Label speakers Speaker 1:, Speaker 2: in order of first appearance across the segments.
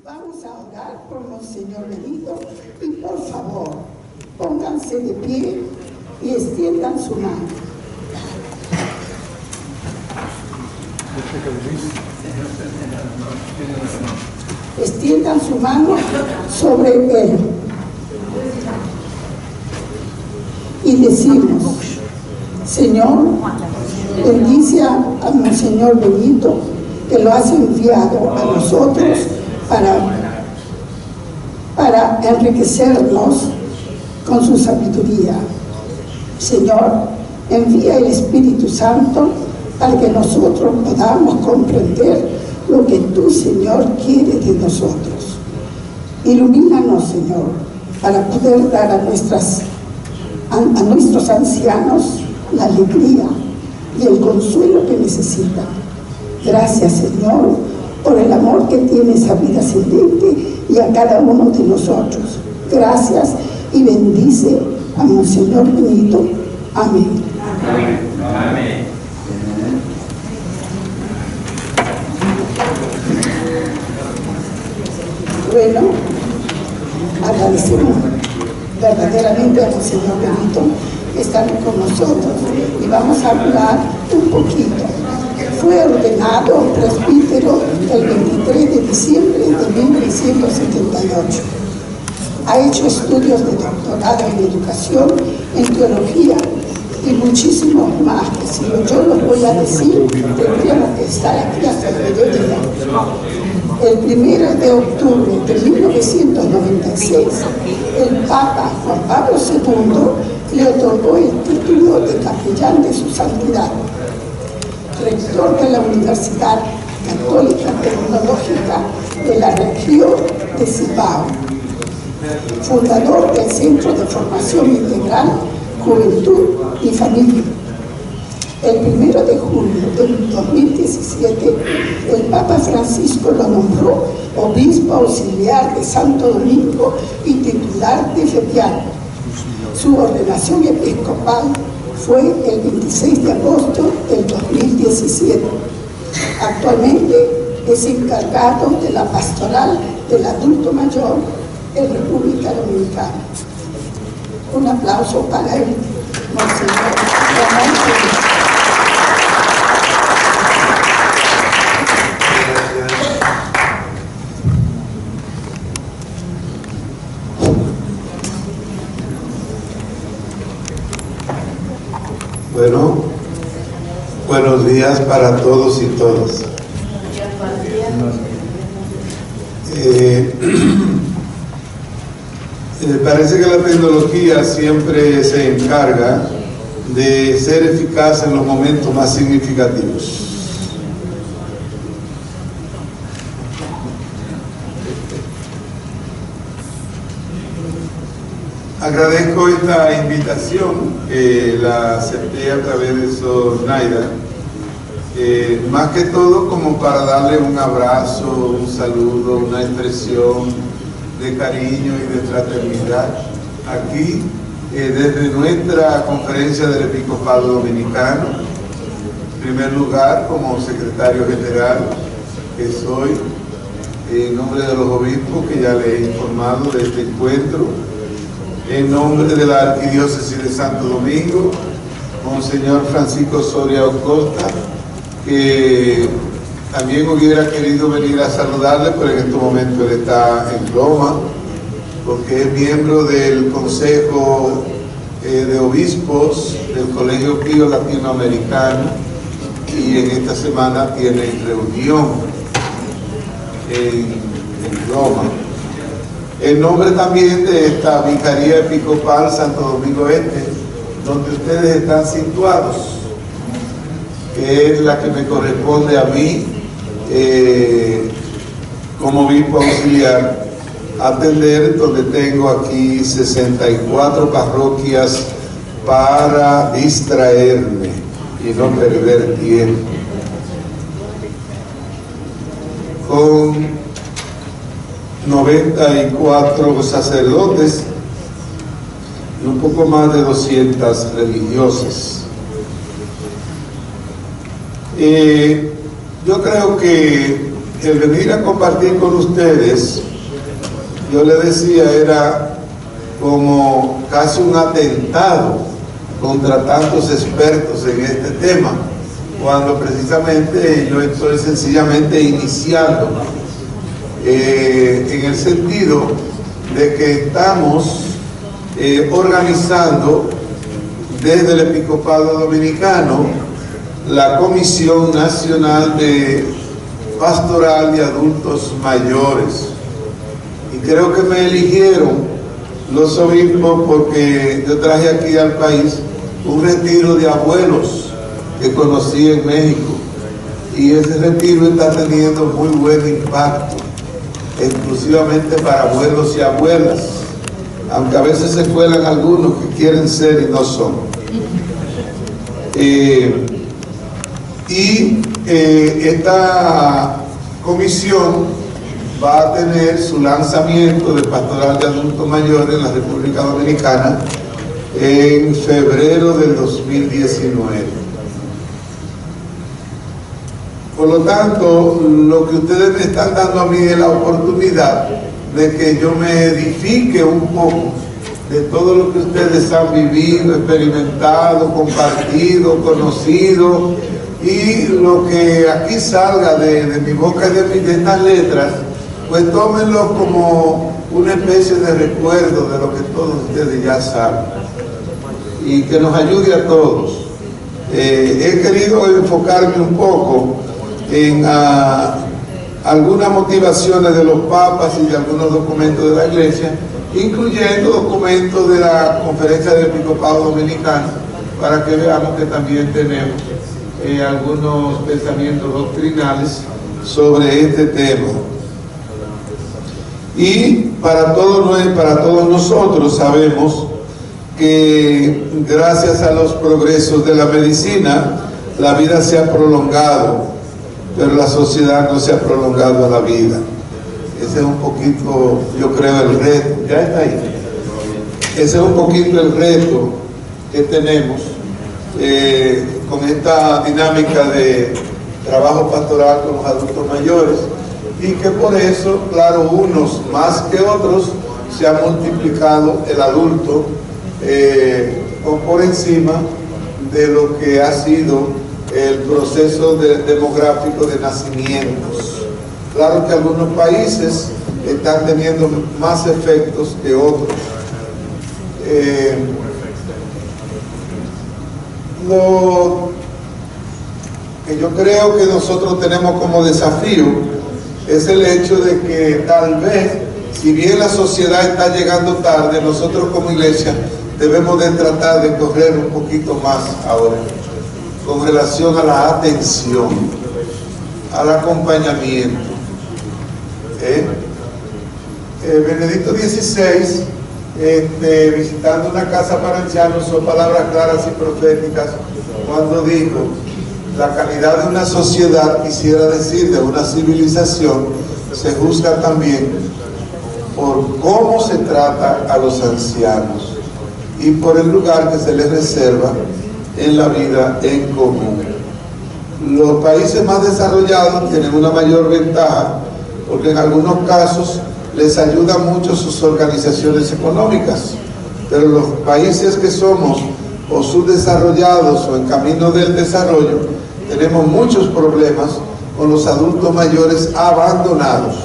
Speaker 1: Vamos a orar por Monseñor Benito y por favor, pónganse de pie y extiendan su mano. Extiendan su mano sobre él y decimos: Señor, bendice a Monseñor Benito, que lo has enviado a nosotros para enriquecernos con su sabiduría. Señor, envía el Espíritu Santo para que nosotros podamos comprender lo que tú, Señor, quieres de nosotros. Ilumínanos, Señor, para poder dar a nuestros ancianos la alegría y el consuelo que necesitan. Gracias, Señor, por el amor que tienes a Vida Ascendente y a cada uno de nosotros. Gracias y bendice a Monseñor Benito. Amén.
Speaker 2: Amén. Amén.
Speaker 1: Bueno, agradecemos verdaderamente a Monseñor Benito que está con nosotros y vamos a hablar un poquito. Fue ordenado presbítero el 23 de diciembre de 1978. Ha hecho estudios de doctorado en educación, en teología y muchísimos más, que si yo los voy a decir, tendríamos que estar aquí hasta el mediodía. El 1 de octubre de 1996, el Papa Juan Pablo II le otorgó el título de capellán de su santidad, rector de la Universidad Católica Tecnológica de la región de Cibao, fundador del Centro de Formación Integral, Juventud y Familia. El 1 de julio del 2017, el Papa Francisco lo nombró obispo auxiliar de Santo Domingo y titular de ferial. Su ordenación episcopal fue el 26 de agosto del 2017. Actualmente es encargado de la pastoral del adulto mayor en República Dominicana. Un aplauso para él, Monseñor Ramón Benito.
Speaker 3: Bueno, buenos días para todos y todas. Parece que la tecnología siempre se encarga de ser eficaz en los momentos más significativos. Agradezco esta invitación, la acepté a través de Sornaida, más que todo como para darle un abrazo, un saludo, una expresión de cariño y de fraternidad aquí, desde nuestra conferencia del Episcopado Dominicano, en primer lugar como secretario general que soy, en nombre de los obispos que ya les he informado de este encuentro, en nombre de la Arquidiócesis de Santo Domingo, Monseñor Francisco Soria Acosta, que también hubiera querido venir a saludarle, pero en este momento él está en Roma, porque es miembro del Consejo de Obispos del Colegio Pío Latinoamericano y en esta semana tiene reunión en Roma. En nombre también de esta Vicaría Episcopal Santo Domingo Este, donde ustedes están situados, que es la que me corresponde a mí como obispo auxiliar atender, donde tengo aquí 64 parroquias para distraerme y no perder tiempo. Con 94 sacerdotes y un poco más de 200 religiosas. Yo creo que el venir a compartir con ustedes, yo le decía, era como casi un atentado contra tantos expertos en este tema, cuando precisamente yo estoy sencillamente iniciando, en el sentido de que estamos organizando desde el Episcopado Dominicano la Comisión Nacional de Pastoral de Adultos Mayores. Y creo que me eligieron los obispos porque yo traje aquí al país un retiro de abuelos que conocí en México. Y ese retiro está teniendo muy buen impacto, exclusivamente para abuelos y abuelas, aunque a veces se cuelan algunos que quieren ser y no son. Esta comisión va a tener su lanzamiento de pastoral de adultos mayores en la República Dominicana en febrero del 2019. Por lo tanto, lo que ustedes me están dando a mí es la oportunidad de que yo me edifique un poco de todo lo que ustedes han vivido, experimentado, compartido, conocido, y lo que aquí salga de mi boca y de estas letras, pues tómenlo como una especie de recuerdo de lo que todos ustedes ya saben, y que nos ayude a todos. He querido enfocarme un poco en algunas motivaciones de los papas y de algunos documentos de la Iglesia, incluyendo documentos de la Conferencia del Episcopado Dominicano, para que veamos que también tenemos algunos pensamientos doctrinales sobre este tema. Y para todos nosotros sabemos que gracias a los progresos de la medicina, la vida se ha prolongado, pero la sociedad no se ha prolongado a la vida. Ese es un poquito, yo creo, el reto. Ya está ahí. Ese es un poquito el reto que tenemos con esta dinámica de trabajo pastoral con los adultos mayores, y que por eso, claro, unos más que otros, se ha multiplicado el adulto por encima de lo que ha sido el proceso demográfico de nacimientos. Claro que algunos países están teniendo más efectos que otros. Lo que yo creo que nosotros tenemos como desafío es el hecho de que tal vez, si bien la sociedad está llegando tarde, nosotros como iglesia debemos de tratar de correr un poquito más ahora con relación a la atención, al acompañamiento. Benedicto XVI, visitando una casa para ancianos, son palabras claras y proféticas cuando dijo: la calidad de una sociedad, quisiera decir de una civilización, se juzga también por cómo se trata a los ancianos y por el lugar que se les reserva en la vida en común. Los países más desarrollados tienen una mayor ventaja porque en algunos casos les ayudan mucho sus organizaciones económicas, pero los países que somos o subdesarrollados o en camino del desarrollo, tenemos muchos problemas con los adultos mayores abandonados.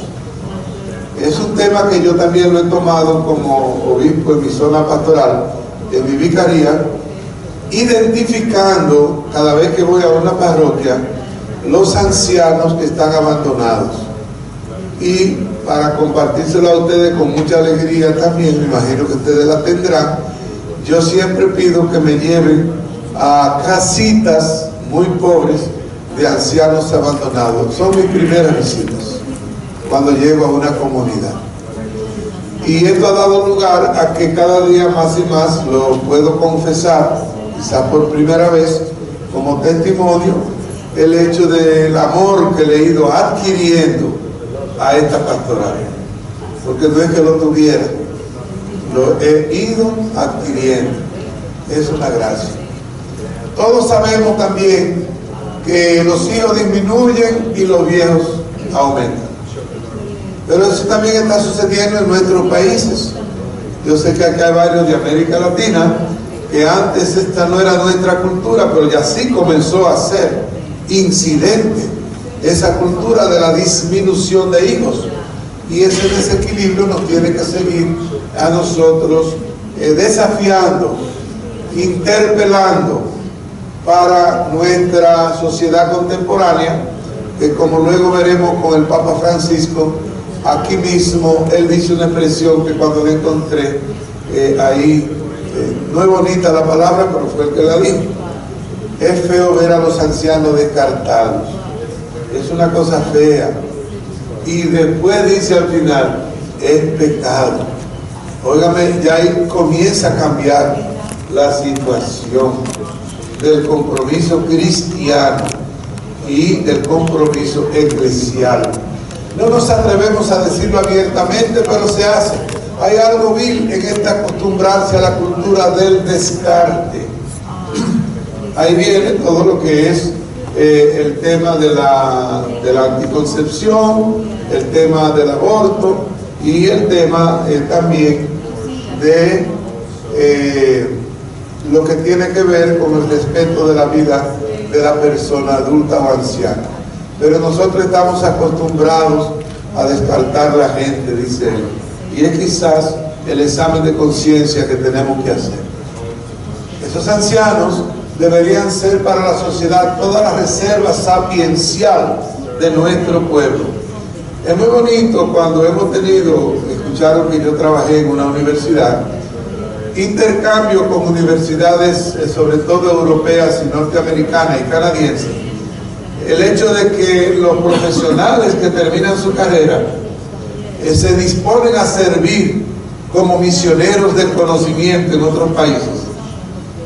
Speaker 3: Es un tema que yo también lo he tomado como obispo en mi zona pastoral, en mi vicaría, identificando cada vez que voy a una parroquia los ancianos que están abandonados. Y para compartírselo a ustedes con mucha alegría también, me imagino que ustedes la tendrán, yo siempre pido que me lleven a casitas muy pobres de ancianos abandonados. Son mis primeras visitas cuando llego a una comunidad. Y esto ha dado lugar a que cada día más y más lo puedo confesar, quizás por primera vez, como testimonio, el hecho del amor que le he ido adquiriendo a esta pastoral. Porque no es que lo tuviera, lo he ido adquiriendo. Es una gracia. Todos sabemos también que los hijos disminuyen y los viejos aumenta. Pero eso también está sucediendo en nuestros países. Yo sé que acá hay varios de América Latina que antes esta no era nuestra cultura, pero ya sí comenzó a ser incidente esa cultura de la disminución de hijos. Y ese desequilibrio nos tiene que seguir a nosotros desafiando, interpelando para nuestra sociedad contemporánea, que como luego veremos con el Papa Francisco, aquí mismo él dice una expresión que cuando la encontré ahí, no es bonita la palabra, pero fue el que la dijo: es feo ver a los ancianos descartados, es una cosa fea. Y después dice al final, es pecado. Óigame, ya ahí comienza a cambiar la situación del compromiso cristiano y del compromiso eclesial. No nos atrevemos a decirlo abiertamente, pero se hace. Hay algo vil en este acostumbrarse a la cultura del descarte. Ahí viene todo lo que es el tema de la anticoncepción, el tema del aborto y el tema también de lo que tiene que ver con el respeto de la vida de la persona adulta o anciana. Pero nosotros estamos acostumbrados a descartar la gente, dice él, y es quizás el examen de conciencia que tenemos que hacer. Esos ancianos deberían ser para la sociedad toda la reserva sapiencial de nuestro pueblo. Es muy bonito cuando hemos tenido, escucharon que yo trabajé en una universidad, intercambio con universidades, sobre todo europeas y norteamericanas y canadienses. El hecho de que los profesionales que terminan su carrera se disponen a servir como misioneros del conocimiento en otros países.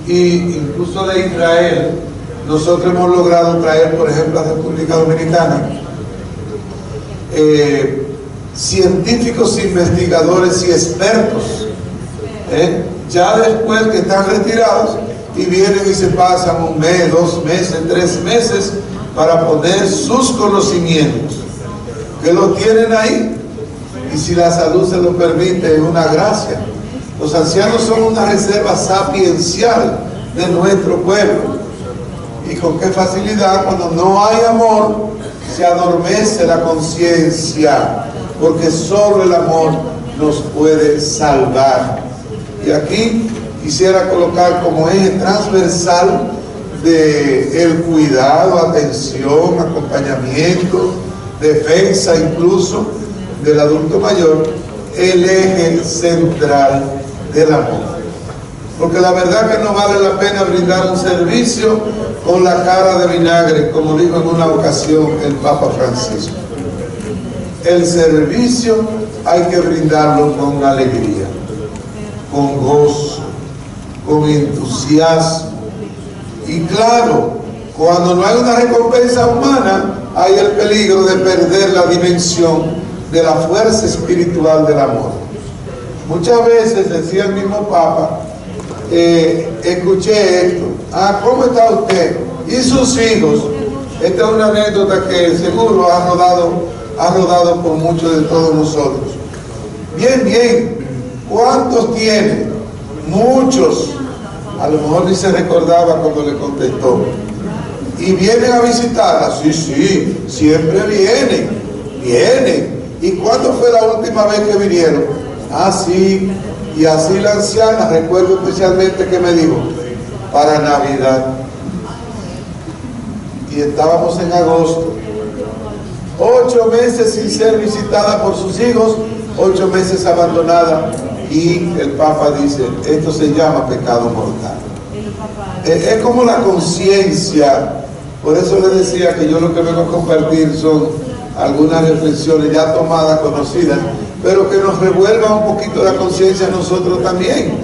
Speaker 3: Y incluso de Israel, nosotros hemos logrado traer, por ejemplo, a República Dominicana, científicos, investigadores y expertos, ya después que están retirados, y vienen y se pasan 1 mes, 2 meses, 3 meses para poner sus conocimientos, que lo tienen ahí, y si la salud se lo permite, es una gracia. Los ancianos son una reserva sapiencial de nuestro pueblo, y con qué facilidad, cuando no hay amor, se adormece la conciencia, porque solo el amor nos puede salvar. Y aquí quisiera colocar como eje transversal del cuidado, atención, acompañamiento, defensa incluso del adulto mayor, el eje central del amor. Porque la verdad que no vale la pena brindar un servicio con la cara de vinagre, como dijo en una ocasión el Papa Francisco. El servicio hay que brindarlo con alegría, con gozo, con entusiasmo. Y claro, cuando no hay una recompensa humana, hay el peligro de perder la dimensión de la fuerza espiritual del amor. Muchas veces, decía el mismo Papa, escuché esto: ¿cómo está usted? ¿Y sus hijos? Esta es una anécdota que seguro ha rodado por muchos de todos nosotros. Bien, bien. ¿Cuántos tiene? Muchos. A lo mejor ni se recordaba cuando le contestó. ¿Y vienen a visitarla? Sí, sí, siempre vienen. ¿Y cuándo fue la última vez que vinieron? Sí. Y así la anciana, recuerdo especialmente que me dijo, para Navidad. Y estábamos en agosto. 8 meses sin ser visitada por sus hijos, 8 meses abandonada. Y el Papa dice, esto se llama pecado mortal. Es como la conciencia. Por eso le decía que yo lo que vengo a compartir son algunas reflexiones ya tomadas, conocidas, pero que nos revuelva un poquito la conciencia a nosotros también.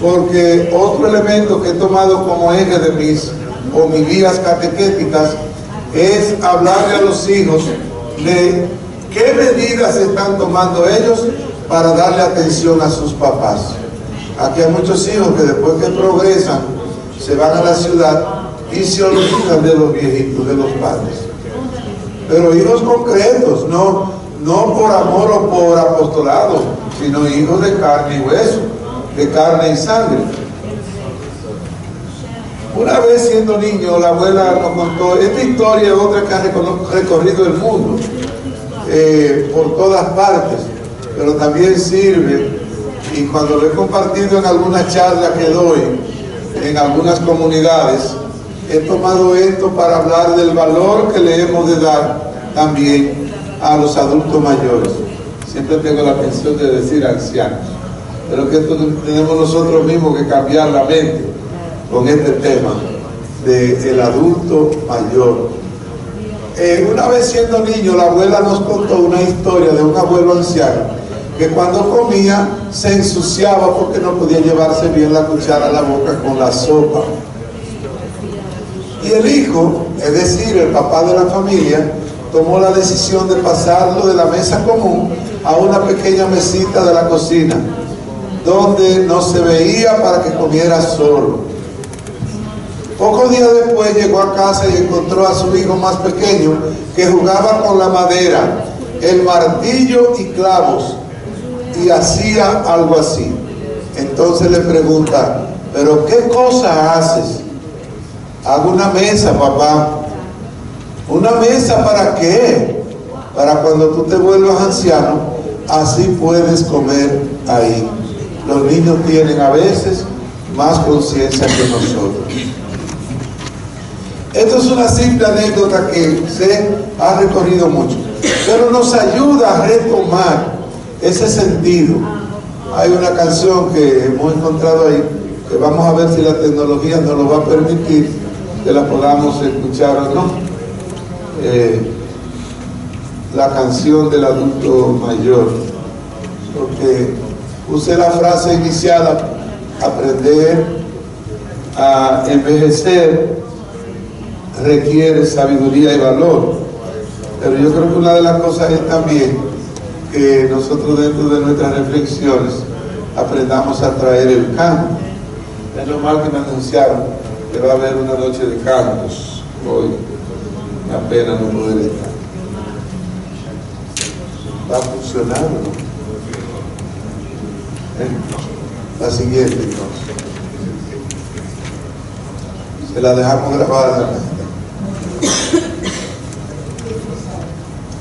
Speaker 3: Porque otro elemento que he tomado como eje de mis homilías catequéticas es hablarle a los hijos de qué medidas están tomando ellos para darle atención a sus papás. Aquí hay muchos hijos que después que progresan se van a la ciudad y se olvidan de los viejitos, de los padres. pero hijos concretos, no por amor o por apostolado, sino hijos de carne y hueso, de carne y sangre. Una vez siendo niño, la abuela nos contó, esta historia es otra que ha recorrido el mundo, por todas partes, pero también sirve, y cuando lo he compartido en algunas charlas que doy, en algunas comunidades, he tomado esto para hablar del valor que le hemos de dar también a los adultos mayores. Siempre tengo la atención de decir ancianos, pero que esto tenemos nosotros mismos que cambiar la mente con este tema del adulto mayor. Una vez siendo niño, la abuela nos contó una historia de un abuelo anciano que cuando comía se ensuciaba porque no podía llevarse bien la cuchara a la boca con la sopa. Y el hijo, es decir, el papá de la familia, tomó la decisión de pasarlo de la mesa común a una pequeña mesita de la cocina, donde no se veía para que comiera solo. Pocos días después llegó a casa y encontró a su hijo más pequeño que jugaba con la madera, el martillo y clavos, y hacía algo así. Entonces le pregunta, ¿pero qué cosa haces? Hago una mesa, papá. ¿Una mesa para qué? Para cuando tú te vuelvas anciano, así puedes comer ahí. Los niños tienen a veces más conciencia que nosotros. Esto es una simple anécdota que se ha recorrido mucho, pero nos ayuda a retomar ese sentido. Hay una canción que hemos encontrado ahí, que vamos a ver si la tecnología nos lo va a permitir, que la podamos escuchar o no. La canción del adulto mayor, porque usé la frase inicial, aprender a envejecer requiere sabiduría y valor, pero yo creo que una de las cosas es también que nosotros dentro de nuestras reflexiones aprendamos a traer el canto. Es normal que me anunciaron que va a haber una noche de cantos hoy, me apena no poder estar. ¿Va a funcionar o no? La siguiente entonces. Se la dejamos grabada.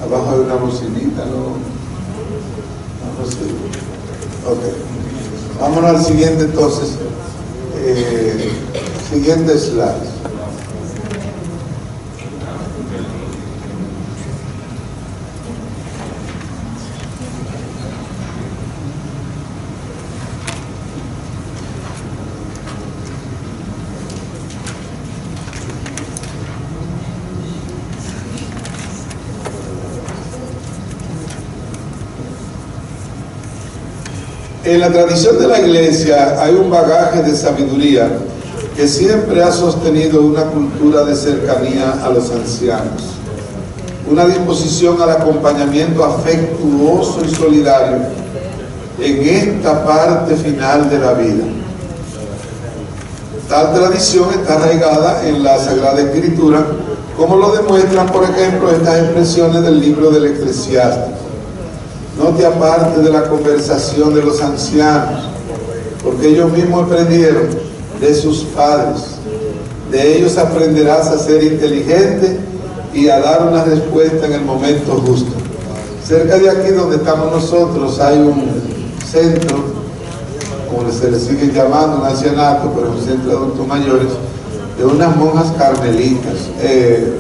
Speaker 3: Abajo hay una bocinita, ¿no? No sé. Ok. Vámonos al siguiente entonces. Siguiente slide. En la tradición de la Iglesia hay un bagaje de sabiduría que siempre ha sostenido una cultura de cercanía a los ancianos, una disposición al acompañamiento afectuoso y solidario en esta parte final de la vida. Tal tradición está arraigada en la Sagrada Escritura, como lo demuestran, por ejemplo, estas expresiones del libro del Eclesiástico. No te apartes de la conversación de los ancianos, porque ellos mismos aprendieron de sus padres. De ellos aprenderás a ser inteligente y a dar una respuesta en el momento justo. Cerca de aquí donde estamos nosotros hay un centro, como se le sigue llamando, un ancianato, pero un centro de adultos mayores, de unas monjas carmelitas,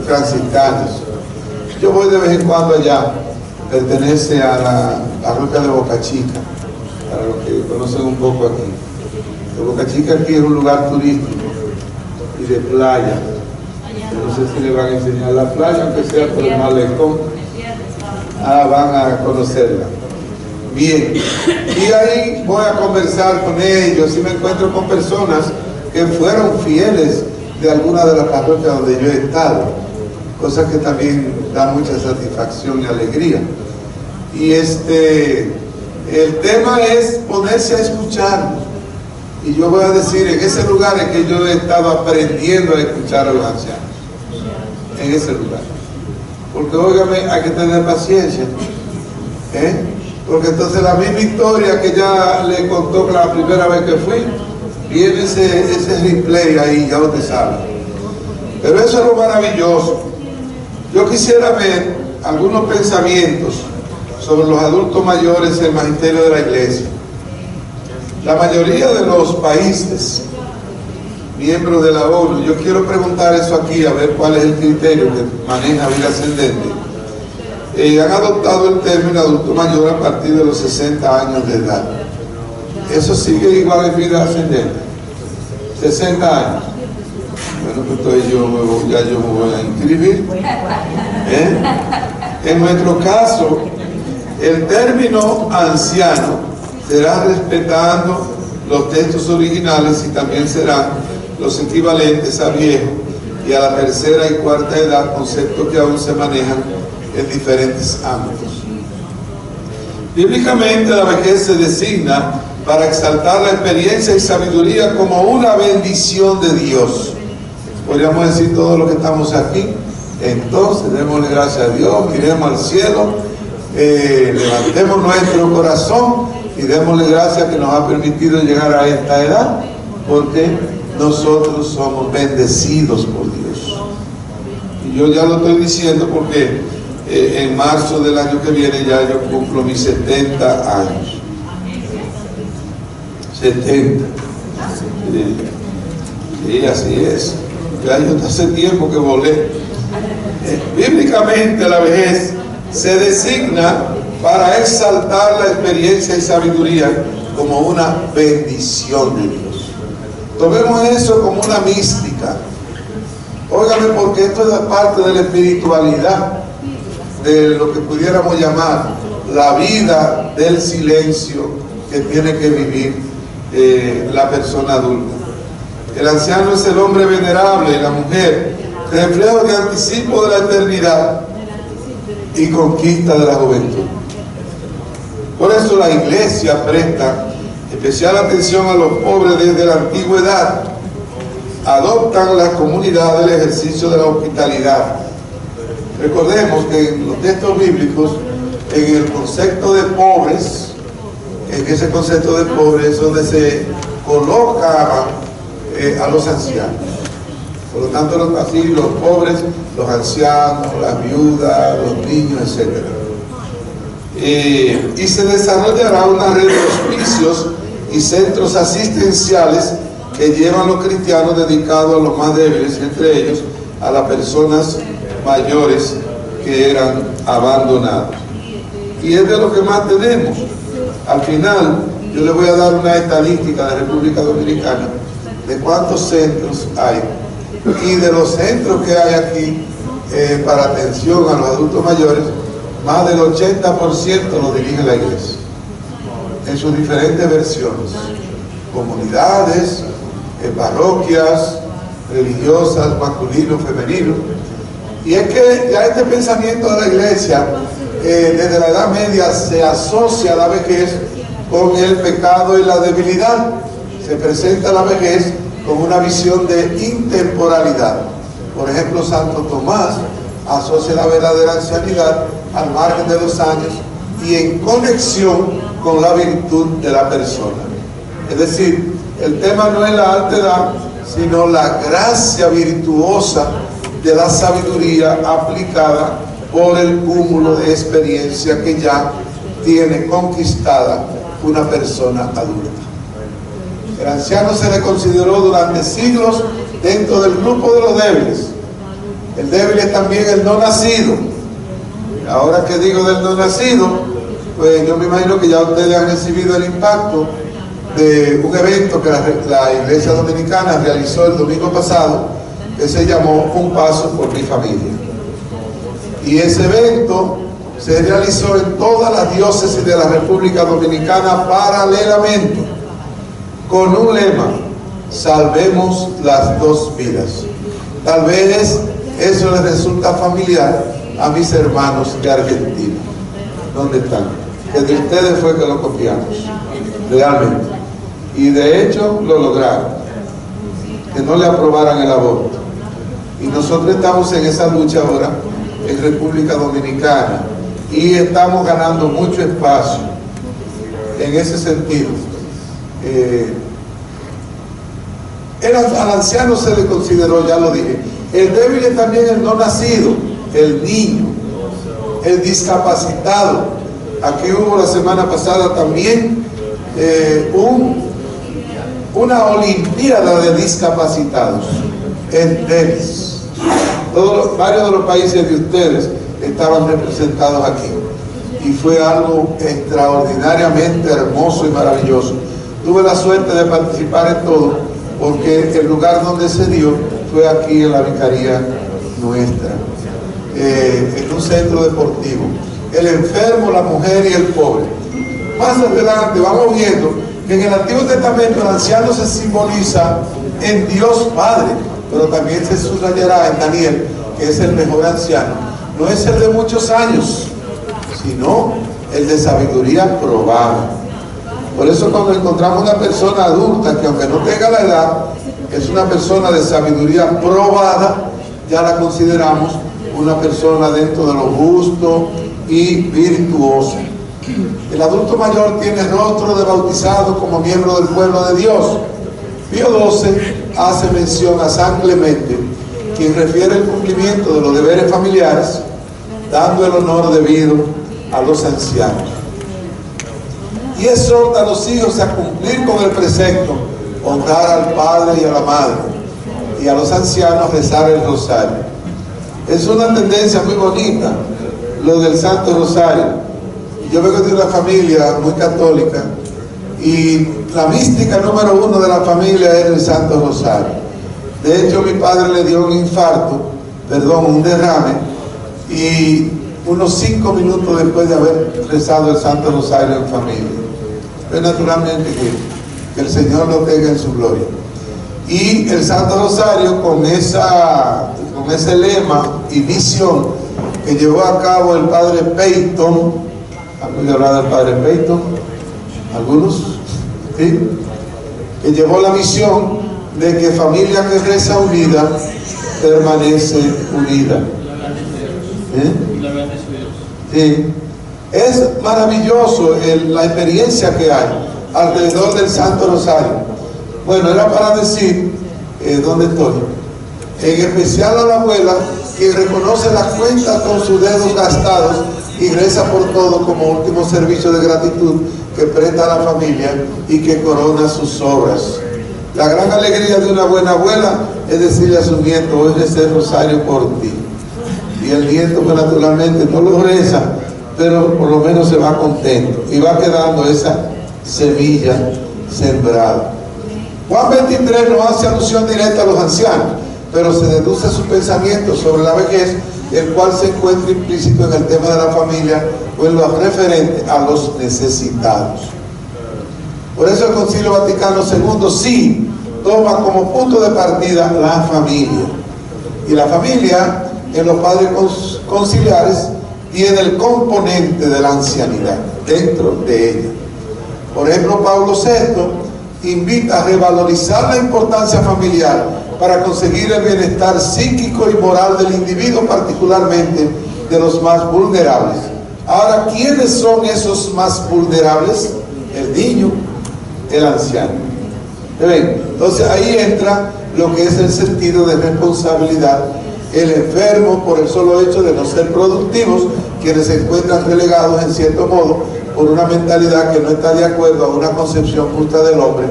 Speaker 3: franciscanas. Yo voy de vez en cuando allá. Pertenece a la parroquia de Boca Chica, para los que conocen un poco aquí. Boca Chica aquí es un lugar turístico y de playa. No sé si le van a enseñar la playa, aunque sea por el malecón. Van a conocerla. Bien, y ahí voy a conversar con ellos y me encuentro con personas que fueron fieles de alguna de las parroquias donde yo he estado, cosas que también dan mucha satisfacción y alegría. Y el tema es ponerse a escuchar. Y yo voy a decir, en ese lugar en que yo he estado aprendiendo a escuchar a los ancianos, en ese lugar. porque óigame, hay que tener paciencia, porque entonces la misma historia que ya le contó la primera vez que fui, viene ese replay ahí, ya usted sabe. Pero eso es lo maravilloso. Yo quisiera ver algunos pensamientos sobre los adultos mayores en el magisterio de la iglesia. La mayoría de los países miembros de la ONU, yo quiero preguntar eso aquí, a ver cuál es el criterio que maneja Vida Ascendente, han adoptado el término adulto mayor a partir de los 60 años de edad. Eso sigue igual en Vida Ascendente, 60 años. Bueno, pues entonces yo me voy a inscribir. En nuestro caso, el término anciano será respetando los textos originales y también serán los equivalentes a viejo y a la tercera y cuarta edad, conceptos que aún se manejan en diferentes ámbitos. Bíblicamente, la vejez se designa para exaltar la experiencia y sabiduría como una bendición de Dios. Podríamos decir todos los que estamos aquí. Entonces, démosle gracias a Dios, miremos al cielo, levantemos nuestro corazón y démosle gracias que nos ha permitido llegar a esta edad, porque nosotros somos bendecidos por Dios. Y yo ya lo estoy diciendo porque en marzo del año que viene ya yo cumplo mis 70 años. 70. Sí, así es. Ya yo hace tiempo que volé. Bíblicamente la vejez se designa para exaltar la experiencia y sabiduría como una bendición de Dios. Tomemos eso como una mística. Óigame, porque esto es parte de la espiritualidad, de lo que pudiéramos llamar la vida del silencio que tiene que vivir la persona adulta. El anciano es el hombre venerable y la mujer, reflejo de anticipo de la eternidad y conquista de la juventud. Por eso la iglesia presta especial atención a los pobres desde la antigüedad. Adoptan la comunidad del ejercicio de la hospitalidad. Recordemos que en los textos bíblicos, en el concepto de pobres, en ese concepto de pobres es donde se coloca a los ancianos. Por lo tanto, así los pobres, los ancianos, las viudas, los niños, etc. Y se desarrollará una red de hospicios y centros asistenciales que llevan los cristianos dedicados a los más débiles, entre ellos a las personas mayores que eran abandonados. Y es de lo que más tenemos. Al final, yo les voy a dar una estadística de República Dominicana de cuántos centros hay. Y de los centros que hay aquí para atención a los adultos mayores, más del 80% lo dirige la iglesia, en sus diferentes versiones. Comunidades, parroquias, religiosas, masculino, femenino. Y es que ya este pensamiento de la iglesia, desde la Edad Media, se asocia a la vejez con el pecado y la debilidad. Se presenta la vejez como una visión de intemporalidad. Por ejemplo, Santo Tomás asocia la verdadera ancianidad al margen de los años y en conexión con la virtud de la persona. Es decir, el tema no es la alta edad, sino la gracia virtuosa de la sabiduría aplicada por el cúmulo de experiencia que ya tiene conquistada una persona adulta. El anciano se le consideró durante siglos dentro del grupo de los débiles. El débil es también el no nacido. Ahora que digo del no nacido, pues yo me imagino que ya ustedes han recibido el impacto de un evento que la Iglesia Dominicana realizó el domingo pasado, que se llamó Un Paso por mi Familia. Y ese evento se realizó en todas las diócesis de la República Dominicana paralelamente, con un lema: salvemos las dos vidas. Tal vez eso les resulta familiar a mis hermanos de Argentina. ¿Dónde están? Que de ustedes fue que lo copiamos, realmente. Y de hecho lo lograron, que no le aprobaran el aborto. Y nosotros estamos en esa lucha ahora en República Dominicana y estamos ganando mucho espacio en ese sentido. Al anciano se le consideró, ya lo dije. El débil es también el no nacido, el niño, el discapacitado. Aquí hubo la semana pasada también una olimpiada de discapacitados en tenis. Varios de los países de ustedes estaban representados aquí y fue algo extraordinariamente hermoso y maravilloso. Tuve la suerte de participar en todo porque el lugar donde se dio fue aquí en la vicaría nuestra, en un centro deportivo. El enfermo, la mujer y el pobre. Más adelante vamos viendo que en el Antiguo Testamento el anciano se simboliza en Dios Padre, pero también se subrayará en Daniel, que es el mejor anciano. No es el de muchos años, sino el de sabiduría probada. Por eso cuando encontramos una persona adulta que aunque no tenga la edad, es una persona de sabiduría probada, ya la consideramos una persona dentro de lo justo y virtuoso. El adulto mayor tiene rostro de bautizado como miembro del pueblo de Dios. Pío XII hace mención a San Clemente, quien refiere el cumplimiento de los deberes familiares, dando el honor debido a los ancianos. Y exhorta a los hijos a cumplir con el precepto, honrar al padre y a la madre, y a los ancianos rezar el rosario. Es una tendencia muy bonita, lo del Santo Rosario. Yo vengo de una familia muy católica, y la mística número uno de la familia es el Santo Rosario. De hecho, mi padre le dio un derrame, y unos 5 minutos después de haber rezado el Santo Rosario en familia. Pues naturalmente que el Señor lo tenga en su gloria. Y el Santo Rosario con ese lema y misión que llevó a cabo el Padre Peyton. ¿Han oído hablar del Padre Peyton? ¿Algunos? ¿Sí? Que llevó la misión de que familia que reza unida permanece unida. Sí. Es maravilloso la experiencia que hay alrededor del Santo Rosario. Bueno, era para decir, ¿dónde estoy? En especial a la abuela, que reconoce las cuentas con sus dedos gastados y reza por todo como último servicio de gratitud que presta a la familia y que corona sus obras. La gran alegría de una buena abuela es decirle a su nieto: hoy recé el rosario por ti. Y el nieto, pues naturalmente no lo reza, pero por lo menos se va contento y va quedando esa semilla sembrada. Juan 23 no hace alusión directa a los ancianos, pero se deduce su pensamiento sobre la vejez, el cual se encuentra implícito en el tema de la familia o en lo referente a los necesitados. Por eso el Concilio Vaticano II sí toma como punto de partida la familia. Y la familia en los padres conciliares tiene el componente de la ancianidad dentro de ella. Por ejemplo, Pablo VI invita a revalorizar la importancia familiar para conseguir el bienestar psíquico y moral del individuo, particularmente de los más vulnerables. Ahora, ¿quiénes son esos más vulnerables? El niño, el anciano. ¿Ven? Entonces ahí entra lo que es el sentido de responsabilidad. El enfermo, por el solo hecho de no ser productivos, quienes se encuentran relegados en cierto modo por una mentalidad que no está de acuerdo a una concepción justa del hombre,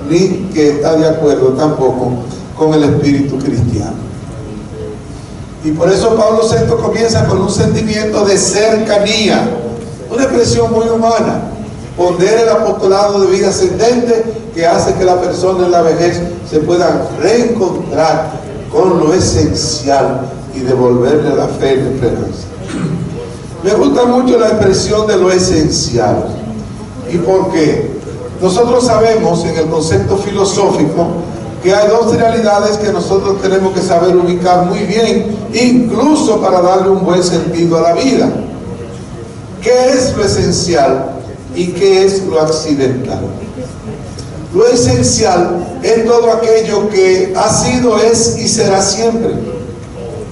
Speaker 3: ni que está de acuerdo tampoco con el espíritu cristiano. Y por eso Pablo VI comienza con un sentimiento de cercanía, una expresión muy humana. Pondera el apostolado de vida ascendente que hace que la persona en la vejez se pueda reencontrar con lo esencial y devolverle la fe y la esperanza. Me gusta mucho la expresión de lo esencial. ¿Y por qué? Nosotros sabemos en el concepto filosófico que hay dos realidades que nosotros tenemos que saber ubicar muy bien, incluso para darle un buen sentido a la vida. ¿Qué es lo esencial y qué es lo accidental? Lo esencial es todo aquello que ha sido, es y será siempre.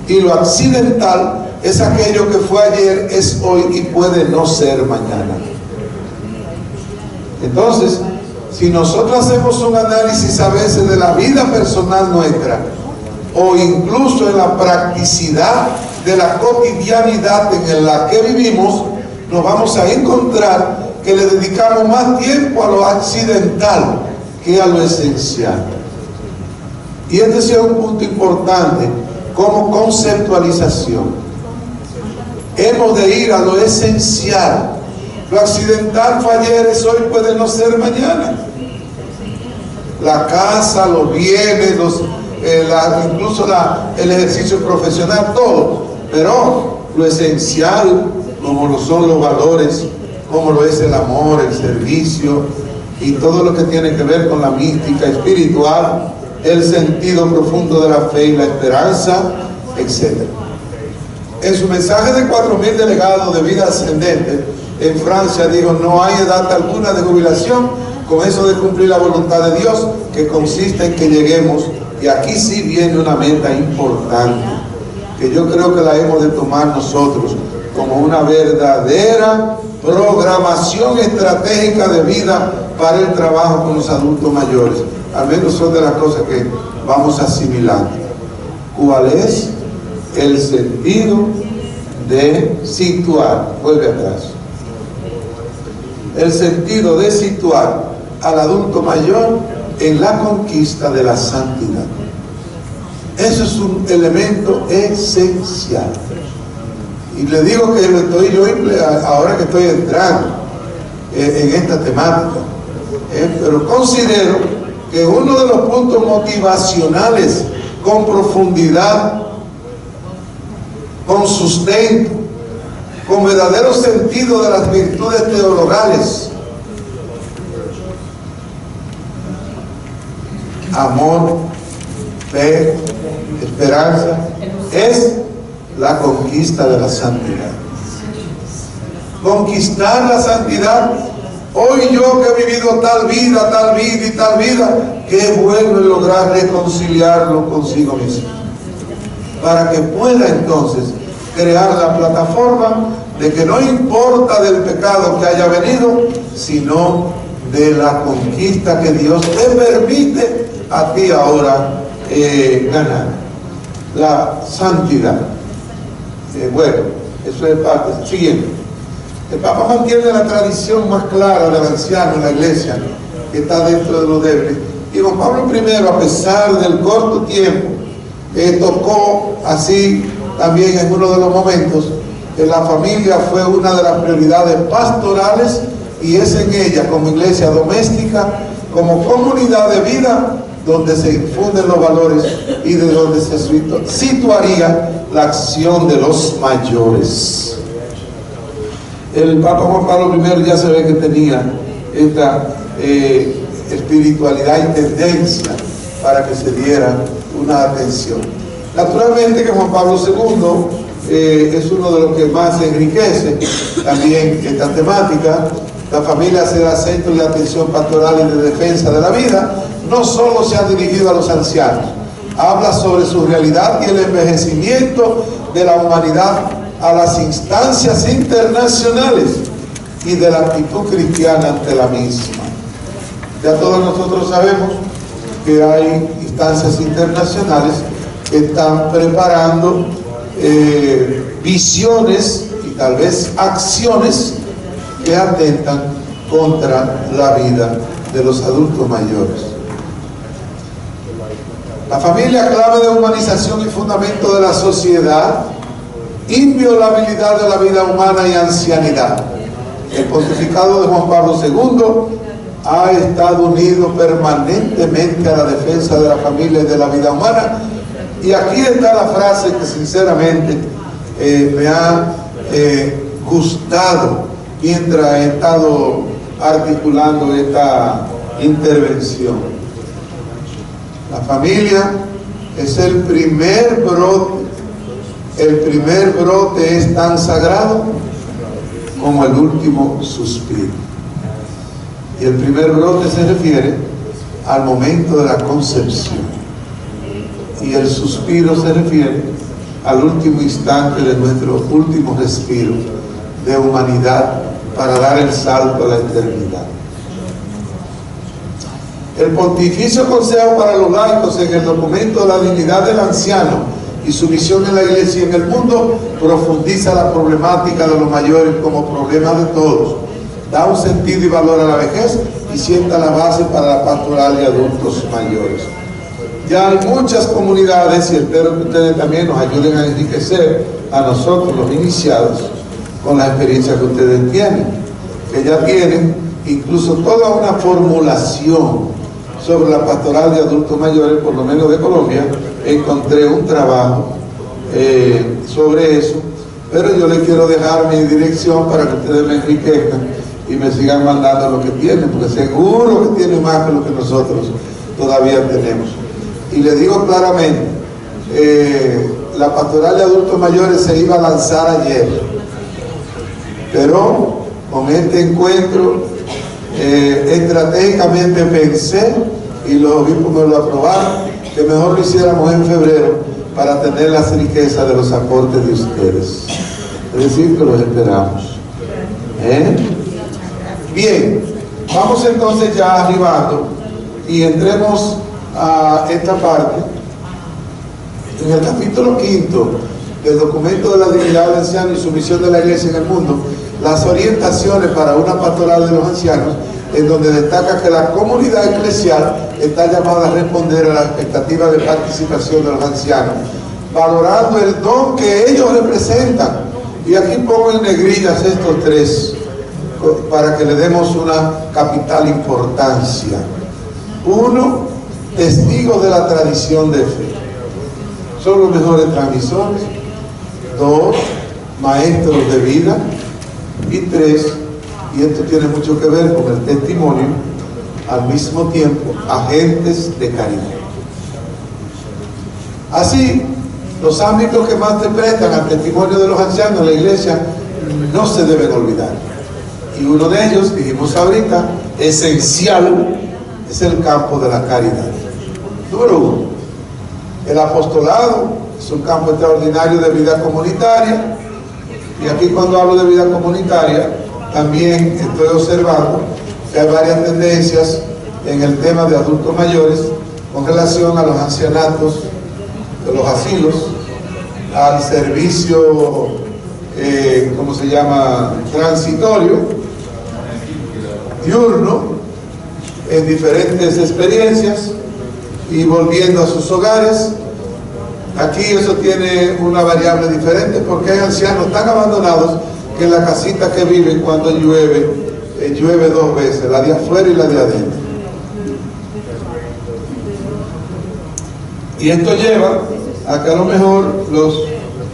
Speaker 3: Y lo accidental es aquello que fue ayer, es hoy y puede no ser mañana. Entonces, si nosotros hacemos un análisis a veces de la vida personal nuestra, o incluso en la practicidad de la cotidianidad en la que vivimos, nos vamos a encontrar que le dedicamos más tiempo a lo accidental que a lo esencial. Y este es un punto importante como conceptualización. Hemos de ir a lo esencial. Lo accidental fue ayer, es hoy, puede no ser mañana. La casa, los bienes, incluso el ejercicio profesional, todo. Pero lo esencial, como lo son los valores, como lo es el amor, el servicio y todo lo que tiene que ver con la mística espiritual, el sentido profundo de la fe y la esperanza, etc. En su mensaje de 4.000 delegados de vida ascendente en Francia dijo: no hay edad alguna de jubilación con eso de cumplir la voluntad de Dios, que consiste en que lleguemos. Y aquí sí viene una meta importante, que yo creo que la hemos de tomar nosotros como una verdadera programación estratégica de vida para el trabajo con los adultos mayores. Al menos son de las cosas que vamos asimilando. ¿Cuál es el sentido de situar? Vuelve atrás. El sentido de situar al adulto mayor en la conquista de la santidad. Eso es un elemento esencial. Y le digo que lo estoy yo ahora que estoy entrando en esta temática, pero considero que uno de los puntos motivacionales con profundidad, con sustento, con verdadero sentido de las virtudes teologales, amor, fe, esperanza, es la conquista de la santidad. Conquistar la santidad. Hoy yo que he vivido tal vida y tal vida, qué bueno es lograr reconciliarlo consigo mismo, para que pueda entonces crear la plataforma de que no importa del pecado que haya venido, sino de la conquista que Dios te permite a ti ahora ganar, la santidad. Bueno, eso es parte. Siguiente. El Papa mantiene la tradición más clara del anciano en la iglesia, que está dentro de los débiles. Y Juan Pablo I, a pesar del corto tiempo, tocó así también en uno de los momentos que la familia fue una de las prioridades pastorales, y es en ella, como iglesia doméstica, como comunidad de vida, donde se infunden los valores y de donde se situaría la acción de los mayores. El Papa Juan Pablo I ya se ve que tenía esta espiritualidad y tendencia para que se diera una atención. Naturalmente que Juan Pablo II es uno de los que más enriquece también esta temática. La familia hace el acento de atención pastoral y de defensa de la vida. No solo se ha dirigido a los ancianos, habla sobre su realidad y el envejecimiento de la humanidad a las instancias internacionales y de la actitud cristiana ante la misma. Ya todos nosotros sabemos que hay instancias internacionales que están preparando visiones y tal vez acciones que atentan contra la vida de los adultos mayores. La familia, clave de humanización y fundamento de la sociedad, inviolabilidad de la vida humana y ancianidad. El pontificado de Juan Pablo II ha estado unido permanentemente a la defensa de la familia y de la vida humana. Y aquí está la frase que sinceramente me ha gustado mientras he estado articulando esta intervención. La familia es el primer brote. El primer brote es tan sagrado como el último suspiro. Y el primer brote se refiere al momento de la concepción. Y el suspiro se refiere al último instante de nuestro último respiro de humanidad para dar el salto a la eternidad. El Pontificio Consejo para los Laicos, en el documento La dignidad del anciano y su misión en la Iglesia y en el mundo, profundiza la problemática de los mayores como problema de todos, da un sentido y valor a la vejez y sienta la base para la pastoral de adultos mayores. Ya hay muchas comunidades, y espero que ustedes también nos ayuden a enriquecer a nosotros los iniciados con la experiencia que ustedes tienen, que ya tienen incluso toda una formulación sobre la pastoral de adultos mayores, por lo menos de Colombia. Encontré un trabajo sobre eso, pero yo les quiero dejar mi dirección para que ustedes me enriquezcan y me sigan mandando lo que tienen, porque seguro que tienen más que lo que nosotros todavía tenemos. Y les digo claramente, la pastoral de adultos mayores se iba a lanzar ayer, pero con este encuentro estratégicamente pensé, y los obispos me lo aprobaron, que mejor lo hiciéramos en febrero para tener las riquezas de los aportes de ustedes. Es decir, que los esperamos. Bien, vamos entonces ya arribando y entremos a esta parte. En el capítulo 5 del documento de la dignidad del anciano y su misión de la Iglesia en el mundo, las orientaciones para una pastoral de los ancianos, en donde destaca que la comunidad eclesial está llamada a responder a la expectativa de participación de los ancianos, valorando el don que ellos representan. Y aquí pongo en negrillas estos tres, para que le demos una capital importancia. 1, testigos de la tradición de fe. Son los mejores transmisores. 2, maestros de vida. Y 3, y esto tiene mucho que ver con el testimonio, al mismo tiempo, agentes de caridad. Así, los ámbitos que más te prestan al testimonio de los ancianos en la Iglesia no se deben olvidar. Y uno de ellos, dijimos ahorita, esencial, es el campo de la caridad. Número 1, el apostolado es un campo extraordinario de vida comunitaria. Y aquí, cuando hablo de vida comunitaria, también estoy observando que hay varias tendencias en el tema de adultos mayores con relación a los ancianatos de los asilos, al servicio, ¿cómo se llama?, transitorio, diurno, en diferentes experiencias y volviendo a sus hogares. Aquí eso tiene una variable diferente, porque hay ancianos tan abandonados que en la casita que viven, cuando llueve, llueve 2 veces, la de afuera y la de adentro. Y esto lleva a que a lo mejor los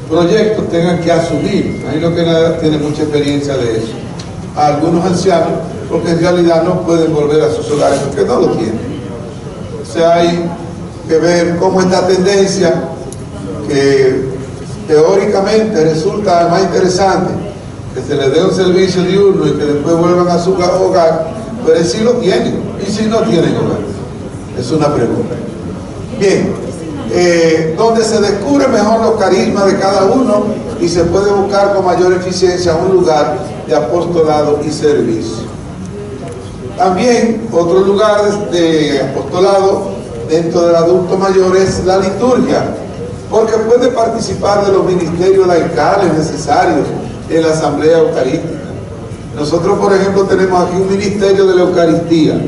Speaker 3: proyectos tengan que asumir, ahí lo que nada tiene mucha experiencia de eso, a algunos ancianos, porque en realidad no pueden volver a sus hogares porque no lo tienen. O sea, hay que ver cómo esta tendencia, que teóricamente resulta más interesante que se les dé un servicio diurno y que después vuelvan a su hogar, pero si lo tienen, y si no tienen hogar, es una pregunta. Bien, donde se descubre mejor los carismas de cada uno y se puede buscar con mayor eficiencia un lugar de apostolado y servicio. También otro lugar de apostolado dentro del adulto mayor es la liturgia, porque puede participar de los ministerios laicales necesarios en la asamblea eucarística. Nosotros, por ejemplo, tenemos aquí un ministerio de la Eucaristía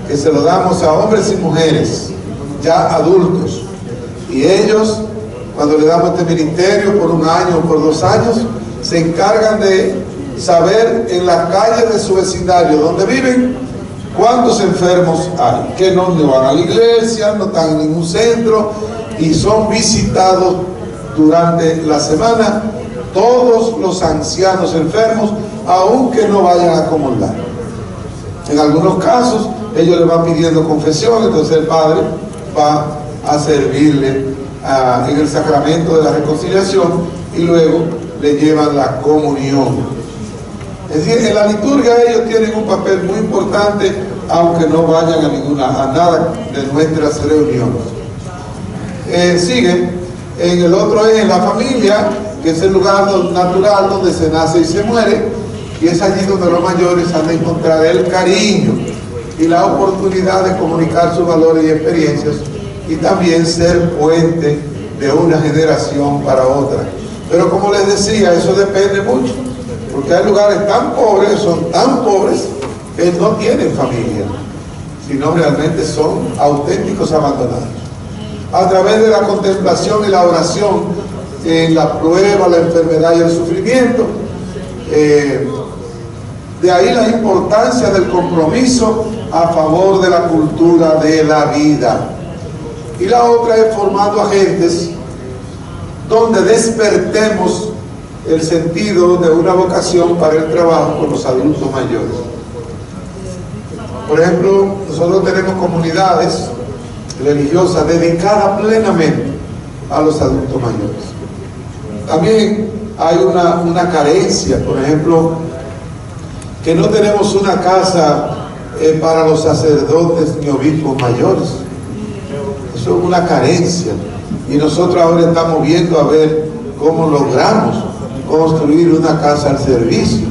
Speaker 3: que se lo damos a hombres y mujeres ya adultos, y ellos, cuando le damos este ministerio por 1 año o por 2 años, se encargan de saber en las calles de su vecindario donde viven cuántos enfermos hay, que no van a la iglesia, no están en ningún centro, y son visitados durante la semana todos los ancianos enfermos, aunque no vayan a comulgar. En algunos casos ellos le van pidiendo confesión, entonces el padre va a servirle en el sacramento de la reconciliación y luego le llevan la comunión. Es decir, en la liturgia ellos tienen un papel muy importante, aunque no vayan a nada de nuestras reuniones. Sigue En el otro es en la familia, que es el lugar natural donde se nace y se muere, y es allí donde los mayores han de encontrar el cariño y la oportunidad de comunicar sus valores y experiencias, y también ser puente de una generación para otra. Pero como les decía, eso depende mucho, porque hay lugares tan pobres, son tan pobres, que no tienen familia, sino realmente son auténticos abandonados. A través de la contemplación y la oración en la prueba, la enfermedad y el sufrimiento, de ahí la importancia del compromiso a favor de la cultura de la vida. Y la otra es formando agentes donde despertemos el sentido de una vocación para el trabajo con los adultos mayores. Por ejemplo, nosotros tenemos comunidades religiosas dedicadas plenamente a los adultos mayores. También hay una carencia, por ejemplo, que no tenemos una casa para los sacerdotes ni obispos mayores. Eso es una carencia, y nosotros ahora estamos viendo a ver cómo logramos construir una casa al servicio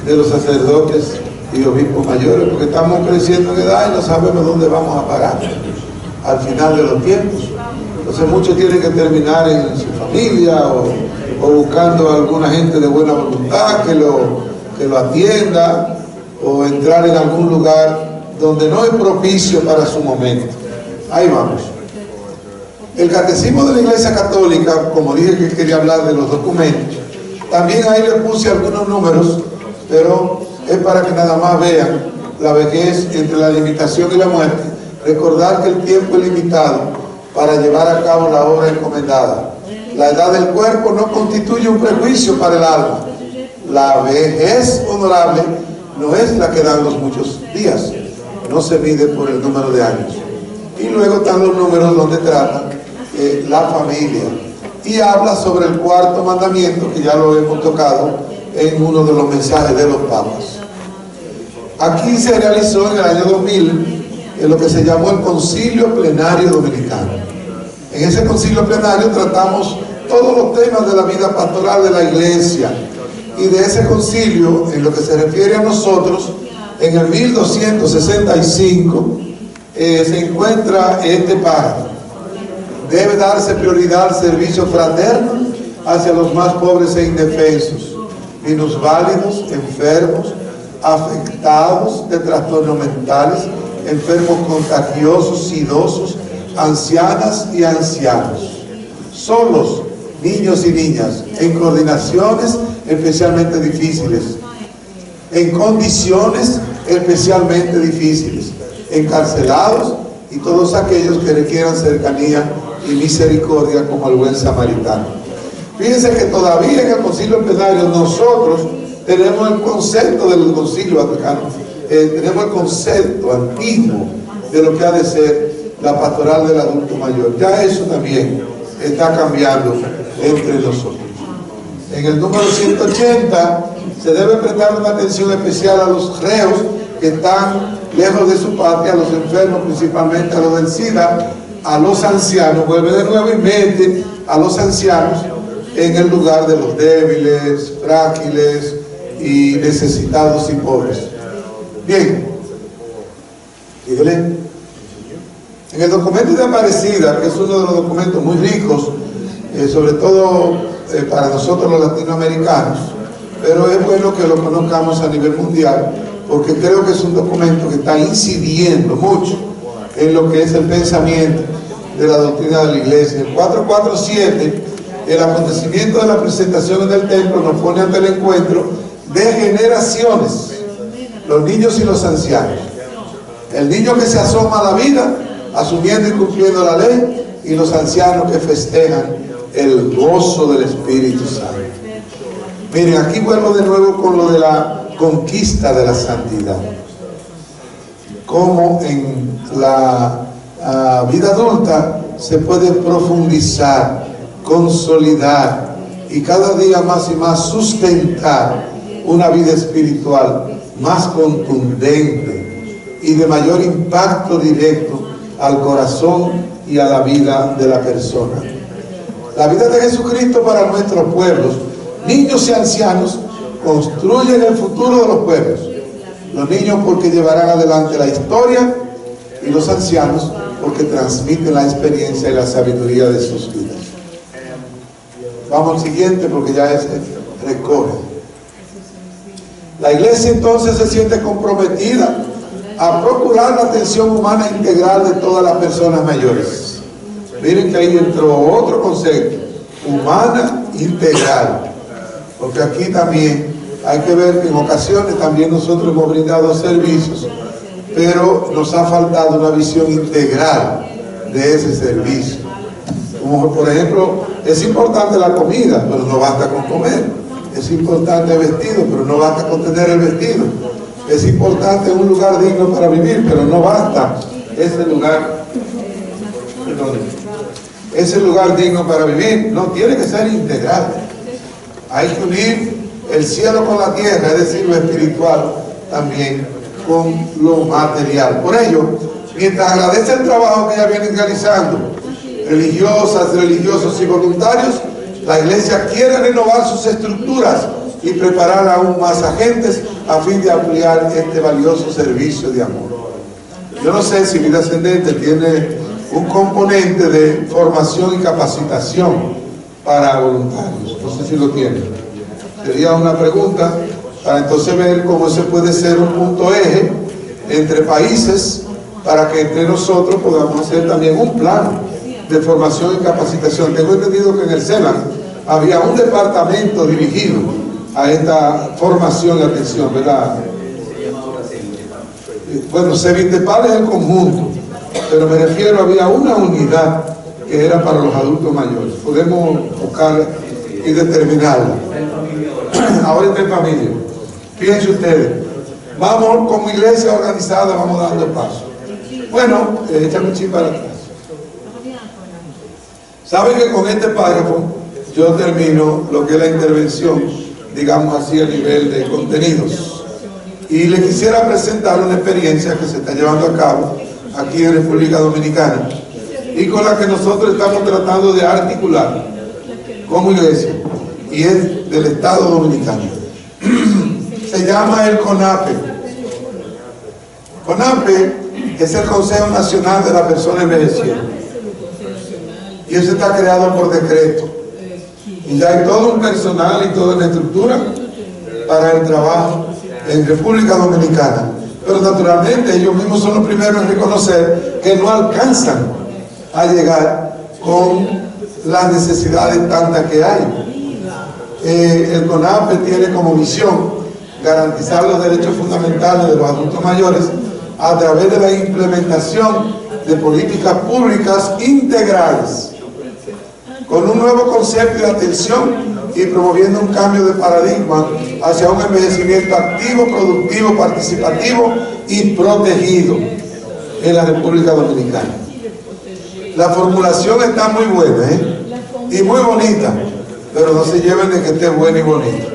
Speaker 3: de los sacerdotes y obispos mayores, porque estamos creciendo en edad y no sabemos dónde vamos a parar al final de los tiempos. Entonces muchos tienen que terminar en su familia o buscando a alguna gente de buena voluntad que lo atienda, o entrar en algún lugar donde no es propicio para su momento. Ahí vamos. El Catecismo de la Iglesia Católica, como dije que quería hablar de los documentos, también ahí le puse algunos números, pero es para que nada más vean la vejez entre la limitación y la muerte. Recordar que el tiempo es limitado para llevar a cabo la obra encomendada. La edad del cuerpo no constituye un prejuicio para el alma. La vejez honorable no es la que dan los muchos días, no se mide por el número de años. Y luego están los números donde tratan la familia, y habla sobre el cuarto mandamiento, que ya lo hemos tocado en uno de los mensajes de los papas. Aquí se realizó en el año 2000 lo que se llamó el Concilio Plenario Dominicano. En ese concilio plenario tratamos todos los temas de la vida pastoral de la Iglesia, y de ese concilio, en lo que se refiere a nosotros, en el 1265 se encuentra este párrafo: debe darse prioridad al servicio fraterno hacia los más pobres e indefensos, minusválidos, enfermos, afectados de trastornos mentales, enfermos contagiosos, idosos, ancianas y ancianos, solos, niños y niñas, en coordinaciones especialmente difíciles, en condiciones especialmente difíciles, encarcelados y todos aquellos que requieran cercanía y misericordia como el buen samaritano. Fíjense que todavía en el concilio plenario nosotros tenemos el concepto del concilio vaticano, tenemos el concepto antiguo de lo que ha de ser la pastoral del adulto mayor. Ya eso también está cambiando entre nosotros. En el número 180 se debe prestar una atención especial a los reos que están lejos de su patria, a los enfermos, principalmente a los del SIDA, a los ancianos. Vuelve de nuevo y mete a los ancianos en el lugar de los débiles, frágiles y necesitados y pobres. Bien, dígale. En el documento de Aparecida, que es uno de los documentos muy ricos, sobre todo para nosotros los latinoamericanos, pero es bueno que lo conozcamos a nivel mundial, porque creo que es un documento que está incidiendo mucho en lo que es el pensamiento de la doctrina de la Iglesia. El 447, el acontecimiento de la presentación en el templo, nos pone ante el encuentro de generaciones, los niños y los ancianos. El niño que se asoma a la vida, asumiendo y cumpliendo la ley, y los ancianos que festejan el gozo del Espíritu Santo. Miren, aquí vuelvo de nuevo con lo de la conquista de la santidad. Cómo en la vida adulta se puede profundizar, consolidar y cada día más y más sustentar una vida espiritual más contundente y de mayor impacto directo al corazón y a la vida de la persona.
Speaker 4: La vida de Jesucristo para nuestros pueblos, niños y ancianos, construyen el futuro de los pueblos. Los niños porque llevarán adelante la historia y los ancianos porque transmiten la experiencia y la sabiduría de sus vidas. Vamos al siguiente porque ya ese recoge. La iglesia entonces se siente comprometida a procurar la atención humana integral de todas las personas mayores. Miren que ahí entró otro concepto, humana integral, porque aquí también hay que ver que en ocasiones también nosotros hemos brindado servicios, pero nos ha faltado una visión integral de ese servicio. Como por ejemplo, es importante la comida, pero no basta con comer. Es importante el vestido, pero no basta con tener el vestido. Es importante un lugar digno para vivir, pero no basta ese lugar digno para vivir. No, tiene que ser integral. Hay que unir el cielo con la tierra, es decir, lo espiritual también con lo material. Por ello, mientras agradece el trabajo que ya vienen realizando, religiosas, religiosos y voluntarios, la iglesia quiere renovar sus estructuras y preparar aún más agentes a fin de ampliar este valioso servicio de amor. Yo no sé si Vida Ascendente tiene un componente de formación y capacitación para voluntarios. No sé si lo tiene. Sería una pregunta para entonces ver cómo ese puede ser un punto eje entre países para que entre nosotros podamos hacer también un plan de formación y capacitación. Tengo entendido que en el CELAN había un departamento dirigido a esta formación y atención, ¿verdad? Bueno, CEVINDEPAL es el conjunto, pero me refiero, había una unidad que era para los adultos mayores. Podemos buscar y determinarla. Ahora está en familia. Fíjense ustedes, vamos como iglesia organizada, vamos dando paso. Bueno, échame un chip para atrás. ¿Saben que con este párrafo yo termino lo que es la intervención, digamos así, a nivel de contenidos? Y le quisiera presentar una experiencia que se está llevando a cabo aquí en República Dominicana y con la que nosotros estamos tratando de articular como iglesia, y es del Estado Dominicano. Se llama el CONAPE. CONAPE es el Consejo Nacional de la Persona Envejeciente, y eso está creado por decreto, y ya hay todo un personal y toda una estructura para el trabajo en República Dominicana. Pero naturalmente ellos mismos son los primeros en reconocer que no alcanzan a llegar con las necesidades tantas que hay. El CONAPE tiene como misión garantizar los derechos fundamentales de los adultos mayores a través de la implementación de políticas públicas integrales, con un nuevo concepto de atención y promoviendo un cambio de paradigma hacia un envejecimiento activo, productivo, participativo y protegido en la República Dominicana. La formulación está muy buena, y muy bonita, pero no se lleven de que esté buena y bonita,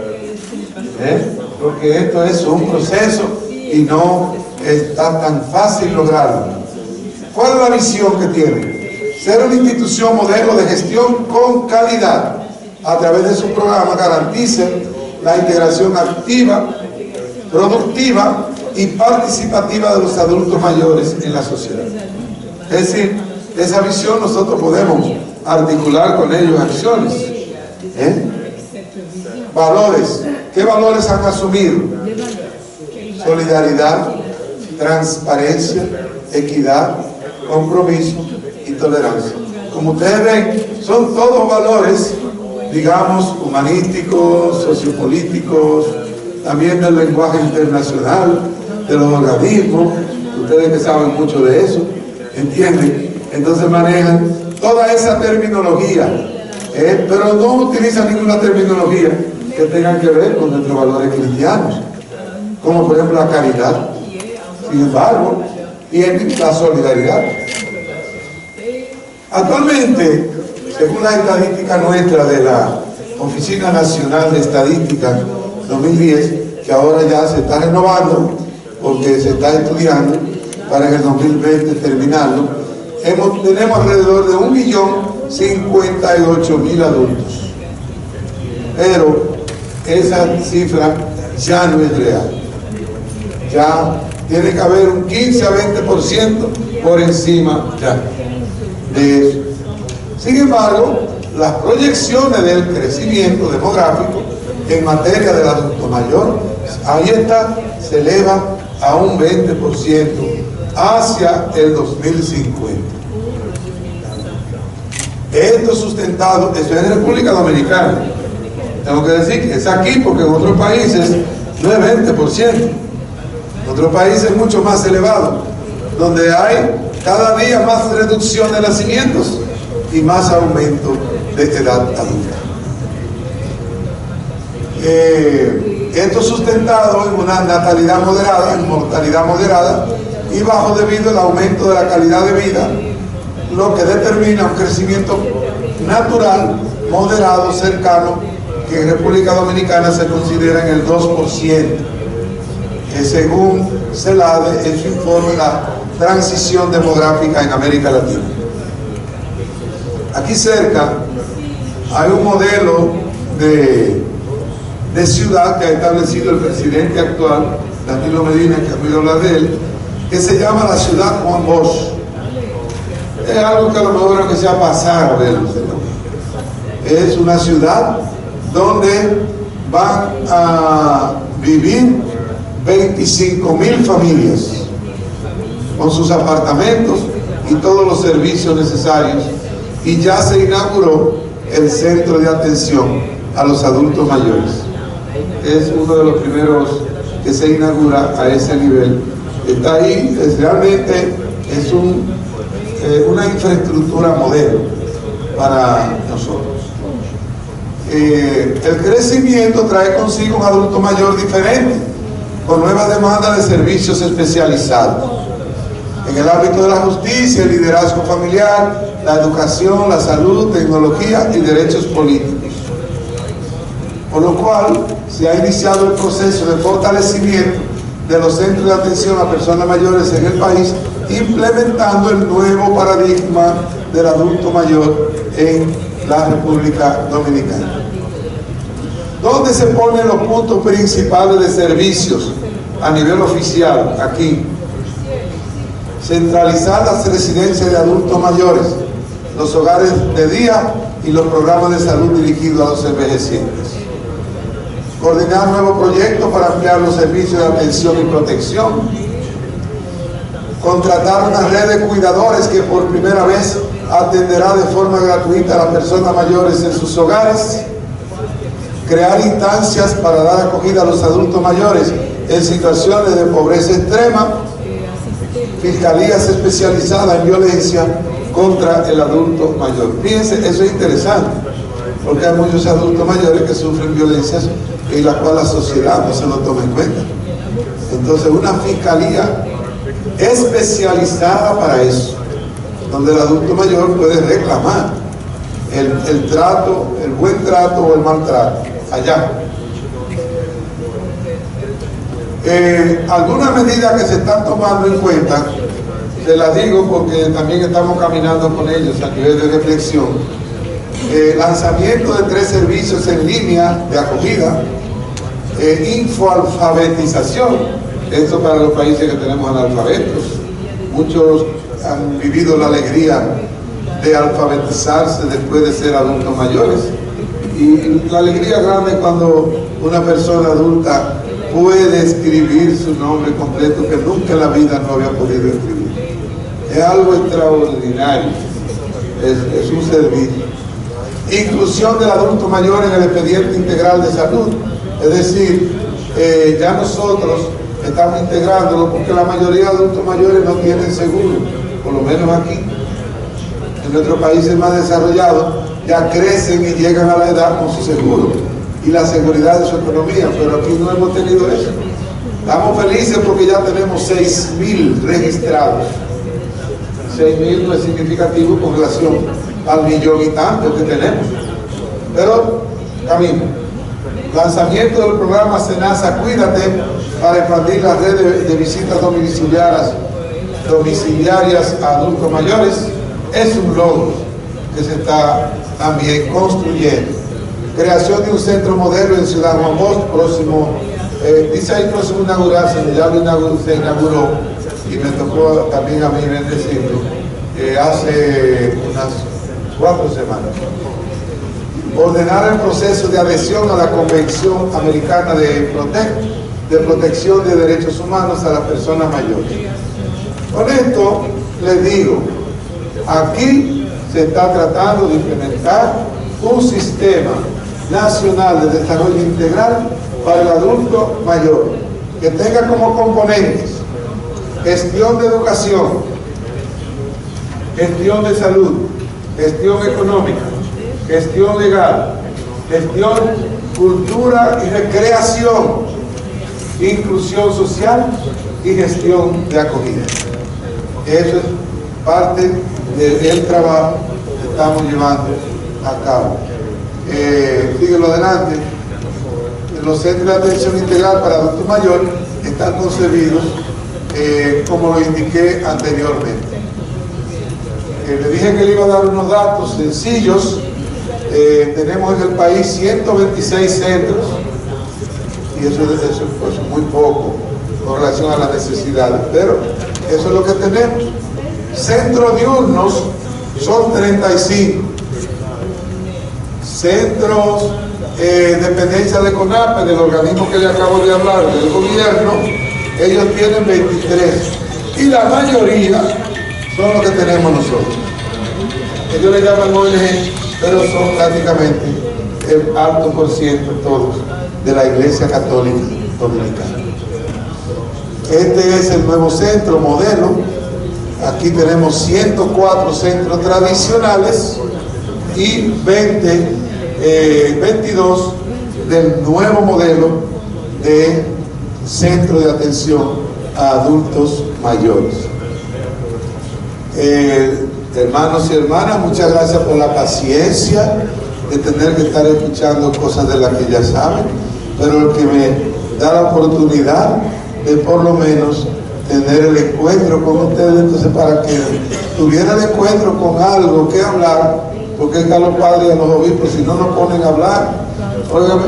Speaker 4: porque esto es un proceso y no está tan fácil lograrlo. ¿Cuál es la visión que tiene? Ser una institución modelo de gestión con calidad. A través de su programa garantice la integración activa, productiva y participativa de los adultos mayores en la sociedad. Es decir, esa visión nosotros podemos articular con ellos acciones. Valores. ¿Qué valores han asumido? Solidaridad, transparencia, equidad, compromiso y tolerancia. Como ustedes ven, son todos valores, digamos, humanísticos, sociopolíticos, también del lenguaje internacional, de los organismos. Ustedes que saben mucho de eso, ¿entienden? Entonces manejan toda esa terminología, pero no utilizan ninguna terminología que tenga que ver con nuestros valores cristianos, como por ejemplo la caridad, sin embargo, y la solidaridad. Actualmente, según la estadística nuestra de la Oficina Nacional de Estadística 2010, que ahora ya se está renovando porque se está estudiando para en el 2020 terminarlo, tenemos alrededor de 1.058.000 adultos. Pero esa cifra ya no es real. Ya tiene que haber un 15 a 20% por encima ya de eso. Sin embargo, las proyecciones del crecimiento demográfico en materia del adulto mayor, ahí está, se eleva a un 20% hacia el 2050. Esto sustentado, esto es en República Dominicana. Tengo que decir que es aquí porque en otros países no es 20%. En otros países es mucho más elevado, donde hay cada día más reducción de nacimientos y más aumento de edad adulta. Esto sustentado en una natalidad moderada, en mortalidad moderada y bajo debido al aumento de la calidad de vida, lo que determina un crecimiento natural, moderado, cercano, que en República Dominicana se considera en el 2%, que según CELADE en su informe la transición demográfica en América Latina. Aquí cerca hay un modelo de ciudad que ha establecido el presidente actual, Danilo Medina, que ha hablar de él, que se llama la ciudad Juan Bosch. Es algo que a lo mejor aunque sea pasar a verlo. Es una ciudad donde van a vivir 25.000 familias con sus apartamentos y todos los servicios necesarios, y ya se inauguró el centro de atención a los adultos mayores. Es uno de los primeros que se inaugura a ese nivel. Está ahí, realmente es una infraestructura modelo para nosotros. El crecimiento trae consigo un adulto mayor diferente, con nuevas demandas de servicios especializados en el ámbito de la justicia, el liderazgo familiar, la educación, la salud, tecnología y derechos políticos. Por lo cual se ha iniciado el proceso de fortalecimiento de los centros de atención a personas mayores en el país, implementando el nuevo paradigma del adulto mayor en la República Dominicana. ¿Dónde se ponen los puntos principales de servicios a nivel oficial? Aquí. Centralizar las residencias de adultos mayores, los hogares de día y los programas de salud dirigidos a los envejecientes. Coordinar nuevos proyectos para ampliar los servicios de atención y protección. Contratar una red de cuidadores que por primera vez atenderá de forma gratuita a las personas mayores en sus hogares. Crear instancias para dar acogida a los adultos mayores en situaciones de pobreza extrema. Fiscalías especializadas en violencia contra el adulto mayor. Fíjense, eso es interesante, porque hay muchos adultos mayores que sufren violencias y la cual la sociedad no se lo toma en cuenta. Entonces, una fiscalía especializada para eso, donde el adulto mayor puede reclamar el trato, el buen trato o el maltrato allá. Algunas medidas que se están tomando en cuenta, se las digo porque también estamos caminando con ellos a nivel de reflexión. Lanzamiento de 3 servicios en línea de acogida, infoalfabetización, esto para los países que tenemos analfabetos. Muchos han vivido la alegría de alfabetizarse después de ser adultos mayores, y la alegría grande cuando una persona adulta puede escribir su nombre completo que nunca en la vida no había podido escribir. Es algo extraordinario, es un servicio. Inclusión del adulto mayor en el expediente integral de salud, es decir, ya nosotros estamos integrándolo porque la mayoría de adultos mayores no tienen seguro, por lo menos aquí. En nuestros países más desarrollados ya crecen y llegan a la edad con su seguro y la seguridad de su economía, pero aquí no hemos tenido eso. Estamos felices porque ya tenemos 6.000 registrados. 6.000 no es significativo con relación al millón y tanto que tenemos, pero camino. Lanzamiento del programa SENASA Cuídate para expandir la red de visitas domiciliarias a adultos mayores. es un logro que se está también construyendo. Creación de un centro modelo en Ciudad Juan Bosch, próximo, dice ahí próximo inaugurarse, ya se inauguró y me tocó también a mí bendecirlo hace unas 4 semanas. Ordenar el proceso de adhesión a la Convención Americana de Protección de Derechos Humanos a las Personas Mayores. Con esto les digo, aquí se está tratando de implementar un sistema nacional de desarrollo integral para el adulto mayor, que tenga como componentes gestión de educación, gestión de salud, gestión económica, gestión legal, gestión, cultura y recreación, inclusión social y gestión de acogida. Eso es parte del trabajo que estamos llevando a cabo. Síguelo adelante. Los centros de atención integral para adultos mayores están concebidos como lo indiqué anteriormente. Le dije que le iba a dar unos datos sencillos. Tenemos en el país 126 centros y eso es muy poco con relación a las necesidades, pero eso es lo que tenemos. Centros diurnos son 35. Centros dependencia de CONAPE, del organismo que le acabo de hablar, del gobierno, ellos tienen 23 y la mayoría son los que tenemos nosotros. Ellos le llaman ONG, pero son prácticamente el alto por ciento todos de la Iglesia Católica Dominicana. Este es el nuevo centro modelo. Aquí tenemos 104 centros tradicionales y 22 del nuevo modelo de centro de atención a adultos mayores. Hermanos y hermanas, muchas gracias por la paciencia de tener que estar escuchando cosas de las que ya saben, pero el que me da la oportunidad de por lo menos tener el encuentro con ustedes, entonces para que tuviera el encuentro con algo que hablar, porque es que a los padres y a los obispos, si no nos ponen a hablar, óigame,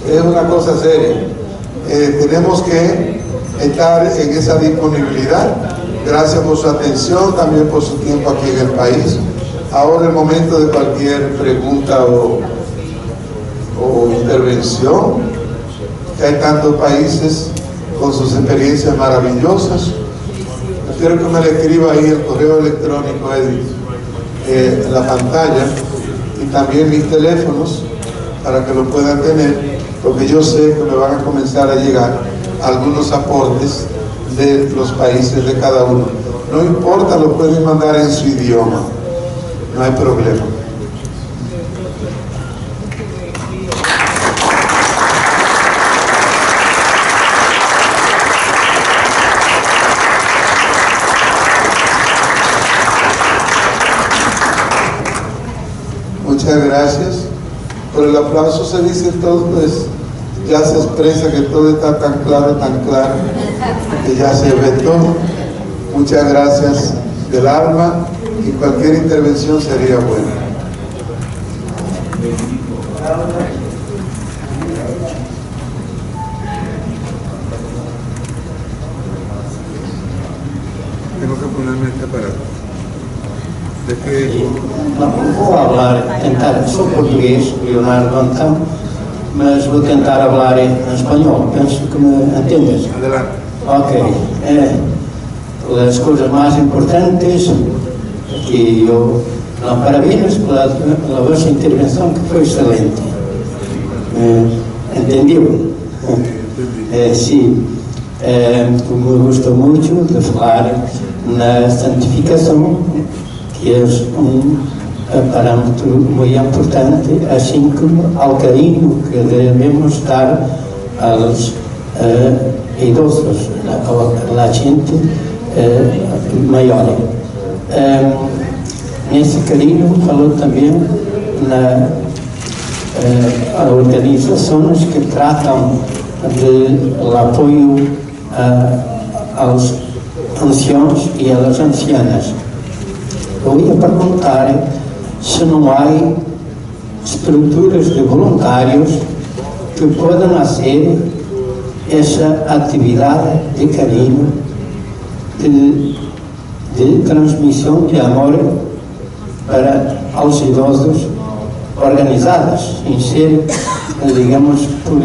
Speaker 4: es una cosa seria. Tenemos que estar en esa disponibilidad. Gracias por su atención, también por su tiempo aquí en el país. Ahora el momento de cualquier pregunta o intervención. Que hay tantos países con sus experiencias maravillosas. Quiero que me le escriba ahí el correo electrónico, Edith, en la pantalla, y también mis teléfonos para que lo puedan tener, porque yo sé que me van a comenzar a llegar algunos aportes de los países de cada uno. No importa, lo pueden mandar en su idioma, no hay problema. Muchas gracias. Por el aplauso se dice todo, pues ya se expresa que todo está tan claro, que ya se ve todo. Muchas gracias del alma y cualquier intervención sería buena. Tengo que ponerme este aparato.
Speaker 5: Vou tentar, sou português, Leonardo Antão, mas vou tentar falar em espanhol. Penso que me entendes.
Speaker 4: Adelante.
Speaker 5: Ok. As coisas mais importantes que eu dou parabéns pela vossa intervenção, que foi excelente. Entendeu? Sim. Me gostou muito de falar na santificação, que é parâmetro muito importante, assim como ao carinho que devemos dar aos idosos, à gente maior. Nesse carinho falou também nas organizações que tratam do apoio aos anciãos e às ancianas. Eu ia perguntar se não há estruturas de voluntários que possam fazer essa atividade de carinho, de transmissão de amor para os idosos, organizadas, sem ser, digamos, por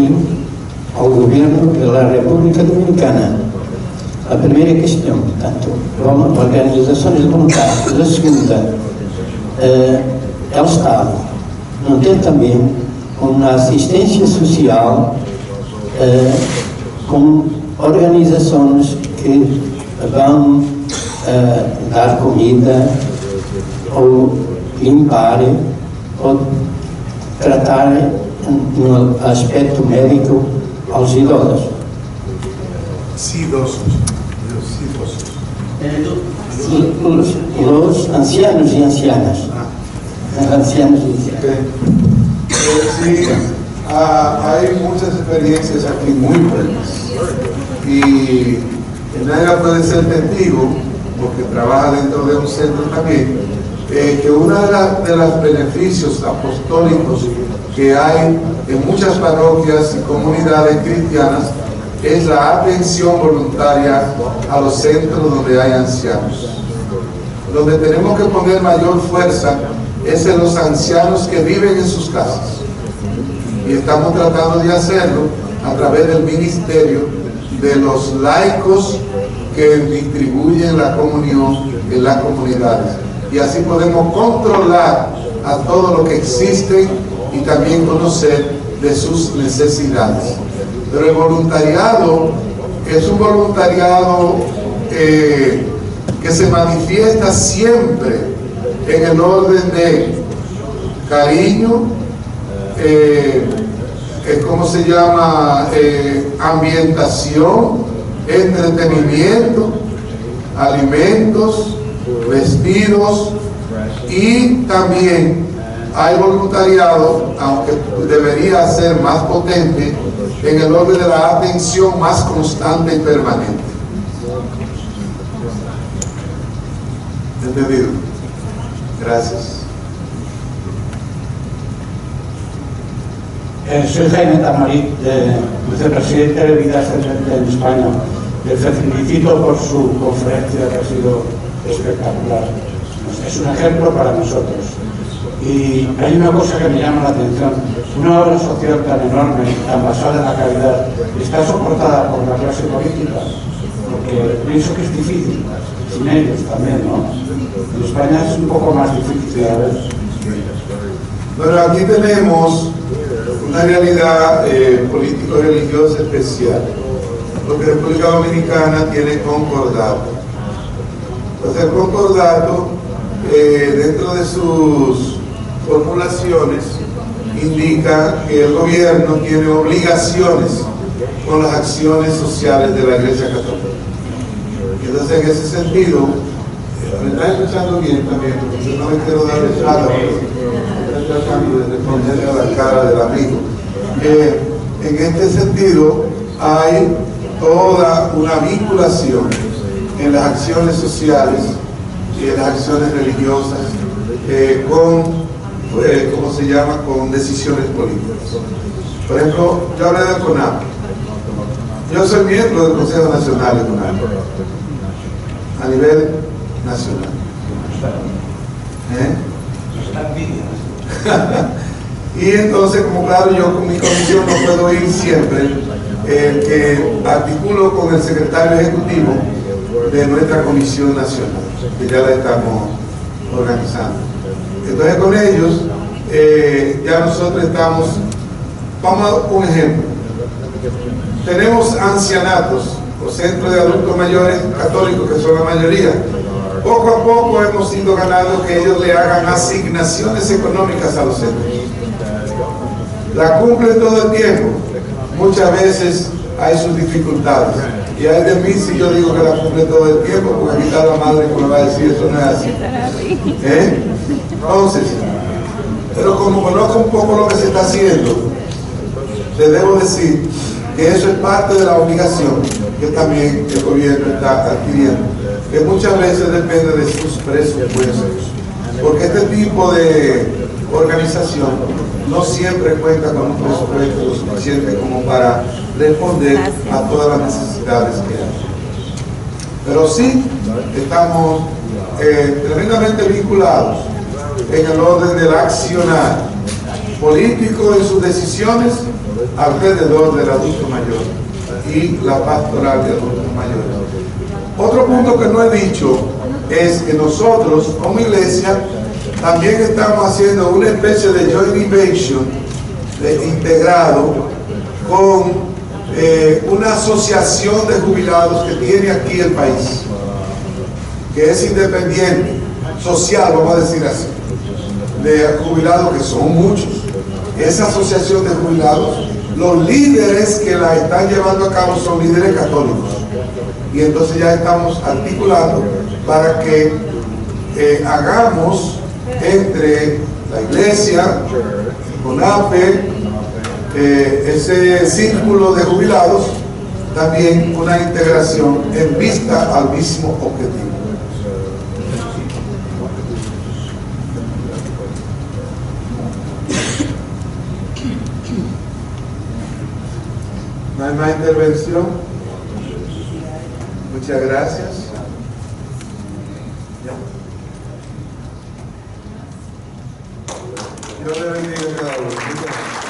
Speaker 5: o governo da República Dominicana. A primeira questão, portanto, organizações voluntárias. A segunda, o Estado não tem também uma assistência social com organizações que vão dar comida ou limpar ou tratar no aspecto médico aos idosos.
Speaker 3: Idosos.
Speaker 5: Los ancianos y ancianas. Ancianos y ancianas.
Speaker 3: Sí, hay muchas experiencias aquí muy buenas y Naira puede ser testigo, porque trabaja dentro de un centro también, que uno de los beneficios apostólicos que hay en muchas parroquias y comunidades cristianas es la atención voluntaria a los centros donde hay ancianos. Donde tenemos que poner mayor fuerza es en los ancianos que viven en sus casas. Y estamos tratando de hacerlo a través del ministerio de los laicos que distribuyen la comunión en las comunidades. Y así podemos controlar a todo lo que existen y también conocer de sus necesidades. Pero el voluntariado es un voluntariado que se manifiesta siempre en el orden de cariño, ¿cómo se llama? Ambientación, entretenimiento, alimentos, vestidos, y también hay voluntariado, aunque debería ser más potente, en el orden de la atención más constante y permanente. ¿Entendido? Gracias.
Speaker 6: Soy Jaime Tamarit, vicepresidente de Vida Ascendente en España. Le felicito por su conferencia, que ha sido espectacular. Es un ejemplo para nosotros. Y hay una cosa que me llama la atención: una obra social tan enorme, tan basada en la caridad, está soportada por la clase política, porque pienso que es difícil, sin ellos también, ¿no? En España es un poco más difícil, a ver.
Speaker 3: Bueno, aquí tenemos una realidad político-religiosa especial, porque República Dominicana tiene concordato. Entonces el concordato, dentro de sus formulaciones, indica que el gobierno tiene obligaciones con las acciones sociales de la Iglesia Católica. Y entonces, en ese sentido, me está escuchando bien también, porque no me quiero dar el trato, estoy tratando de responderle a la cara del amigo. En este sentido, hay toda una vinculación en las acciones sociales y en las acciones religiosas con, ¿cómo se llama?, con decisiones políticas. Por ejemplo, yo hablé del CONAP. Yo soy miembro del Consejo Nacional de CONAP a nivel nacional. Y entonces, como claro, yo con mi comisión no puedo ir siempre, articulo con el secretario ejecutivo de nuestra comisión nacional, que ya la estamos organizando. Entonces con ellos ya nosotros estamos, vamos a dar un ejemplo. Tenemos ancianatos o centros de adultos mayores católicos, que son la mayoría. Poco a poco hemos ido ganando que ellos le hagan asignaciones económicas a los centros. La cumplen todo el tiempo. Muchas veces hay sus dificultades. Y hay de mí si yo digo que la cumple todo el tiempo, porque aquí está la madre que me va a decir eso no es así. Entonces, pero como conozco un poco lo que se está haciendo, le debo decir que eso es parte de la obligación que también el gobierno está adquiriendo, que muchas veces depende de sus presupuestos. porque este tipo de organización no siempre cuenta con un presupuesto lo suficiente como para responder a todas las necesidades que hay. Pero sí estamos tremendamente vinculados en el orden del accionar político en sus decisiones alrededor del adulto mayor y la pastoral de adultos mayores. Otro punto que no he dicho es que nosotros como iglesia también estamos haciendo una especie de joint invention integrado con una asociación de jubilados que tiene aquí el país, que es independiente, social, vamos a decir así, de jubilados que son muchos. Esa asociación de jubilados, los líderes que la están llevando a cabo son líderes católicos, y entonces ya estamos articulando para que hagamos entre la iglesia, CONAPE, ese círculo de jubilados, también una integración en vista al mismo objetivo. ¿No hay más intervención? Muchas gracias. Dios le bendiga a cada uno.